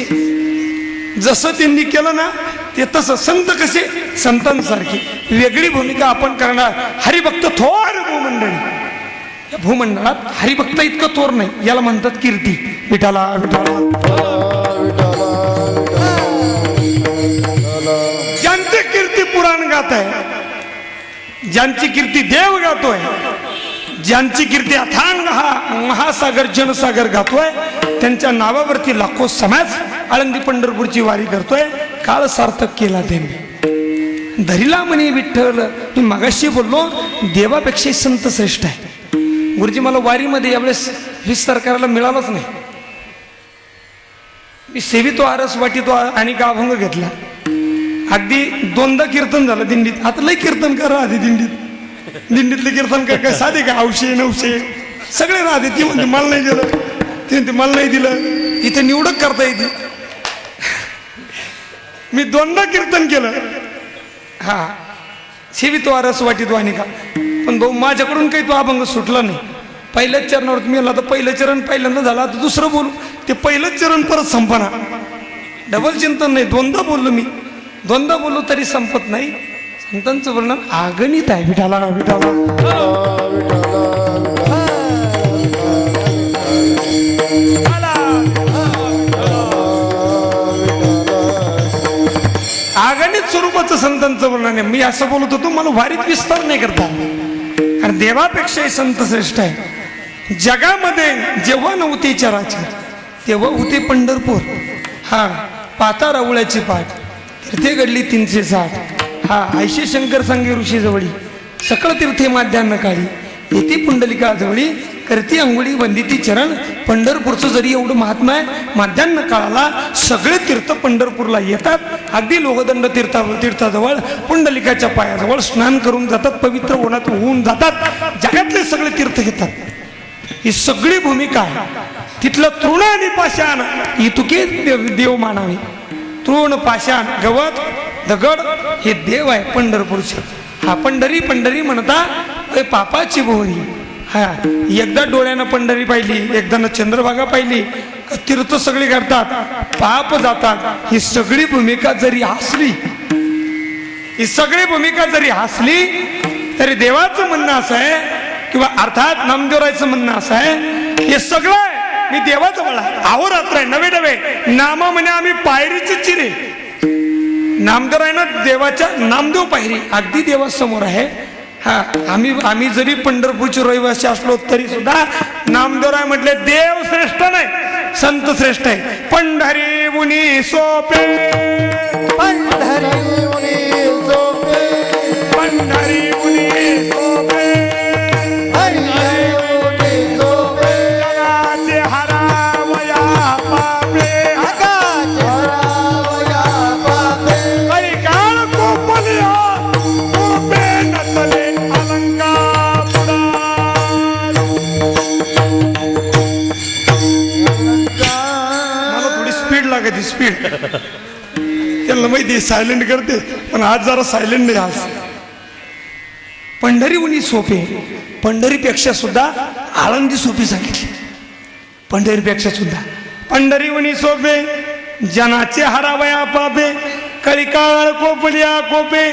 जसं त्यांनी केलं ना ते तसं. संत कसे? संतांसारखे. वेगळी भूमिका आपण करणार. हरिभक्त थोर भूमंडळी. या भूमंडळात हरिभक्त इतकं थोर नाही, याला म्हणतात कीर्ती. विठाला ज्यांची कीर्ती पुराण गात आहे, ज्यांची कीर्ती देव गातोय, ज्यांची कीर्ती अथांग हा महासागर जनसागर गातोय, त्यांच्या नावावरती लाखो समाज आळंदी पंढरपूरची वारी करतोय. काळ सार्थक केला त्यांनी. धरिला म्हणे विठ्ठल. मी मगाशी बोललो देवापेक्षा संत श्रेष्ठ आहे. गुरुजी मला वारीमध्ये यावेळेस विस्तार करायला मिळालाच नाही. मी सेवितो आरस वाटीतो आणि अभंग घेतला. अगदी दोनदा कीर्तन झालं दिंडीत. आता लय कीर्तन करा आधी दिंडीत. दिंडीतले कीर्तन काय साधे का? 800-900 सगळे राहते. ती म्हणते मला नाही दिलं, ती म्हणते मला नाही दिलं. इथे निवडक करता येते. मी दोनदा कीर्तन केलं. हा सेवितो आरस वाटीतो आणि का. पण भाऊ माझ्याकडून काही तो अभंग सुटला नाही. पहिल्याच चरणावर मी आला तर पहिलं चरण पहिल्यांदा झाला, आता दुसरं बोलू. ते पहिलंच चरण परत संपना. डबल चिंतन नाही. दोनदा बोललो मी. दोनदा बोललो तरी संपत नाही. संतांचं वर्णन अगणित आहे. विठाला विठाला अगणित स्वरूपाचं संतांचं वर्णन आहे. मी असं बोलत होतो मला वारीत विस्तार नाही करता. कारण देवापेक्षाही संत श्रेष्ठ आहे. जगामध्ये जेव्हा नव्हते चराचर तेव्हा होते पंढरपूर. हा पाता रावळ्याची पाठ तीर्थे घडली 360. हा ऐशी शंकर सांगे ऋषी जवळी सकळ तीर्थे माध्यान्न काळी येथे पुंडलिका जवळी करती अंघोळी वंदिती चरण. पंढरपूरचं जरी एवढं महात्मा आहे, माध्यान्न काळाला सगळे तीर्थ पंढरपूरला येतात. अगदी लोहदंड तीर्थाजवळ पुंडलिकाच्या पायाजवळ स्नान करून जातात, पवित्र होण्यात होऊन जातात. जगातले सगळे तीर्थ घेतात. ही सगळी भूमिका आहे. तिथलं तृण आणि पाषाण इतुके देव मानावे. तृण पाषाण गवत दगड हे देव आहे पंढरपूरचे. हा पंढरी पंढरी म्हणता पापाची बोहरी. हा एकदा डोळ्यानं पंढरी पाहिली, एकदा चंद्रभागा पाहिली, तीर्थ सगळी करतात, पाप जातात. ही सगळी भूमिका जरी हसली, ही सगळी भूमिका जरी हसली तरी देवाचं म्हणणं असं आहे, किंवा अर्थात नामदेवरायचं म्हणणं असं आहे, हे सगळं मी देवाजवळ आहे. अहोरात्र आहे, नवे नवे नामा म्हणे आम्ही पायरीचे चिरे. नामदेवरायनं देवाच्या नामदेव पायरी अगदी देवासमोर आहे. हा आम्ही जरी पंढरपूरचे रहिवासी असलो तरी सुद्धा नामदेवराय म्हटले देव श्रेष्ठ नाही, संत श्रेष्ठ आहे. पंढरी उनी सोपे, पंढरी उनी सोपे, लागते स्पीड. त्यांना माहिती सायलेंट करते, पण आज जरा सायलेंट नाही. आज पंढरीहून सोपे, पंढरीपेक्षा सुद्धा आळंदी सोपी सांगितली. पंढरीपेक्षा सुद्धा पंढरीहून सोपे, जनाचे हरावया पापे, कलिकाळ कोपल्या कोपे,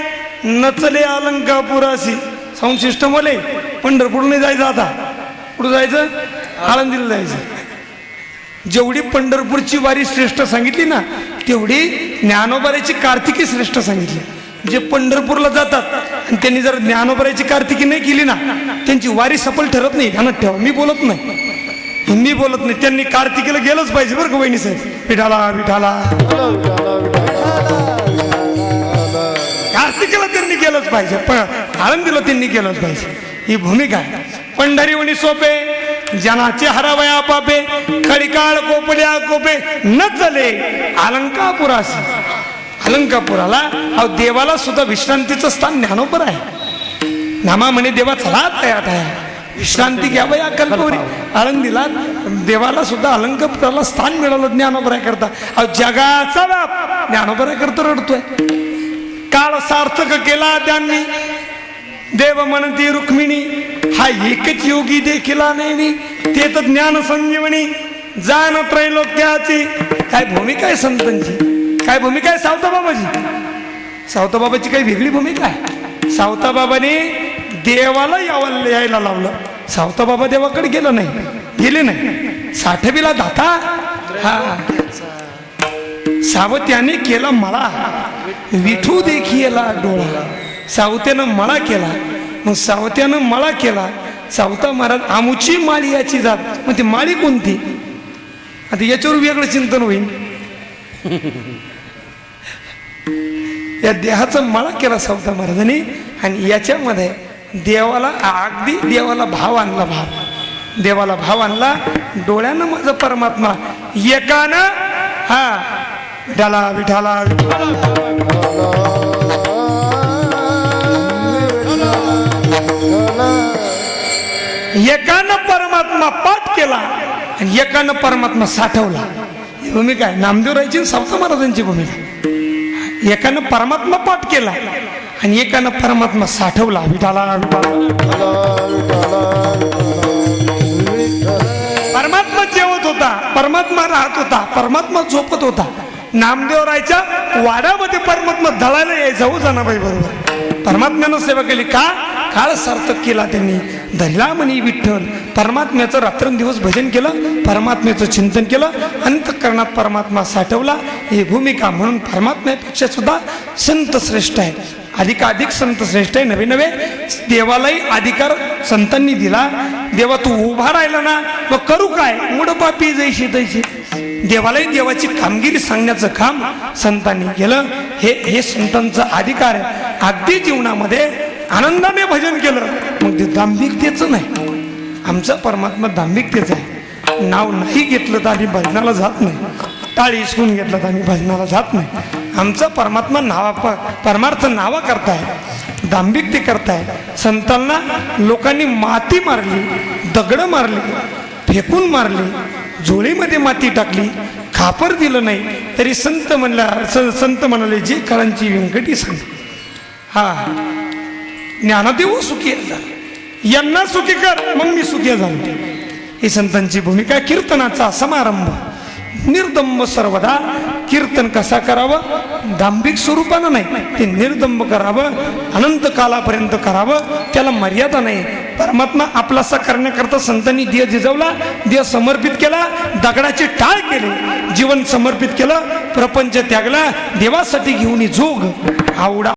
नचले अलंकापुरासी. साऊंड सिस्टम वाले पंढरपूर नाही जायचं, आता कुठं जायचं? आळंदीला जायचं. जेवढी पंढरपूरची वारी श्रेष्ठ सांगितली ना, तेवढी ज्ञानोबाची कार्तिकी श्रेष्ठ सांगितली. जे पंढरपूरला जातात आणि त्यांनी जर ज्ञानोबाची कार्तिकी नाही केली ना, त्यांची वारी सफल ठरत नाही. ध्यानात ठेवा, मी बोलत नाही. त्यांनी कार्तिकीला गेलंच पाहिजे बरं का वहिनी साहेब. विठाला विठाला, कार्तिकीला त्यांनी गेलंच पाहिजे, पण आळंदीला त्यांनी गेलंच पाहिजे. ही भूमिका आहे. पंढरीहून सोपे, जनाचे हरावया पापे, खडीकाळ कोपल्या कोपे, न चले अलंकापुरासी. अलंकापुराला अहो देवाला सुद्धा विश्रांतीचं स्थान ज्ञानोबर आहे. नामा म्हणे देवा चला तयात आहे, विश्रांती घ्यावं या कल्पवरी. आळंदीला देवाला सुद्धा अलंकापुराला स्थान मिळालं ज्ञानोबराय करता. अहो जगाचा व्याप ज्ञानोबराय करता रडतोय. काळ सार्थक केला त्यांनी, देव म्हणती रुक्मिणी, हा एकच योगी देखिला नाही, ते तर ज्ञान संजीवनी जाण त्रैलोक्याची. काय भूमिका आहे संतांची, काय भूमिका आहे सावताबाबाची. सावताबाबाची काही वेगळी भूमिका आहे. सावताबाबाने देवाला यायला लावलं. सावताबाबा देवाकडे गेले नाही. साठवीला दाता, हा सावत्याने केला मळा, विठू देखीला डोळा. सावत्यानं मळा केला, मग सावत्यानं मळा केला. सावता महाराज आमुची माळी याची जात. मग ती माळी कोणती? आता याच्यावर वेगळं चिंतन होईल. या देहाचा मळा केला सावता महाराजांनी, आणि याच्यामध्ये देवाला अगदी देवाला भाव आणला. देवाला भाव आणला. डोळ्यानं माझा परमात्मा, एकानं हा विठाला विठाला एकानं परमात्मा पाठ केला आणि एकानं परमात्मा साठवला. ही भूमिका आहे नामदेवरायची, सावता महाराजांची भूमिका. एकानं परमात्मा पाठ केला आणि एकानं परमात्मा साठवला. विठाला परमात्मा जेवत होता, परमात्मा राहत होता, परमात्मा झोपत होता. नामदेवरायच्या वाड्यामध्ये परमात्मा दळायला यायचा हो जनाबाई बरोबर. परमात्म्यानं सेवा केली. का? काळ सार्थक केला त्यांनी. धरला म्हणी विठ्ठल, परमात्म्याचं रात्रंदिवस भजन केलं, परमात्म्याचं चिंतन केलं, अंतःकरणात परमात्मा साठवला. ही भूमिका. म्हणून परमात्म्यापेक्षा सुद्धा संत श्रेष्ठ आहे. अधिकाधिक संत श्रेष्ठ आहे. नवे नवे देवालाही अधिकार संतांनी दिला. देवा तू उभा राहिला ना, मग करू काय? उड पापी जैशी तैशी. देवालाही देवाची कामगिरी सांगण्याचं काम संतांनी केलं. हे संतांचा अधिकार आहे. अगदी जीवनामध्ये आनंदाने भजन केलं, मग ते दांभिकतेचं नाही. आमचा परमात्मा दांभिकतेचा आहे. नाव नाही घेतलं तर आम्ही भजनाला जात नाही, टाळी हिसकून घेतलं तर आम्ही भजनाला जात नाही. आमचा परमात्मा परमार्थ नावा करताय, दांभिकते करताय. संतांना लोकांनी माती मारली, दगड मारली, फेकून मारली, झोळीमध्ये माती टाकली, खापर दिलं नाही, तरी संत म्हणाले जे काळांची व्यंकटी सांग. हा ज्ञानदेव सुखी झाला, यांना सुखी कर मग मी सुखी झालो. ही संतांची भूमिका. कीर्तनाचा समारंभ निर्दंब सर्वदा. कीर्तन कसा करावं? दांभिक स्वरूपानं नाही, ते निर्दंब करावं, अनंत कालापर्यंत करावं. त्याला मर्यादा नाही. परमात्मा आपलासा करण्याकरता संतांनी देह झिजवला, देह समर्पित केला, दगडाची टाळ केली, जीवन समर्पित केलं, प्रपंच त्यागला, देवासाठी घेऊन जोग आवडा.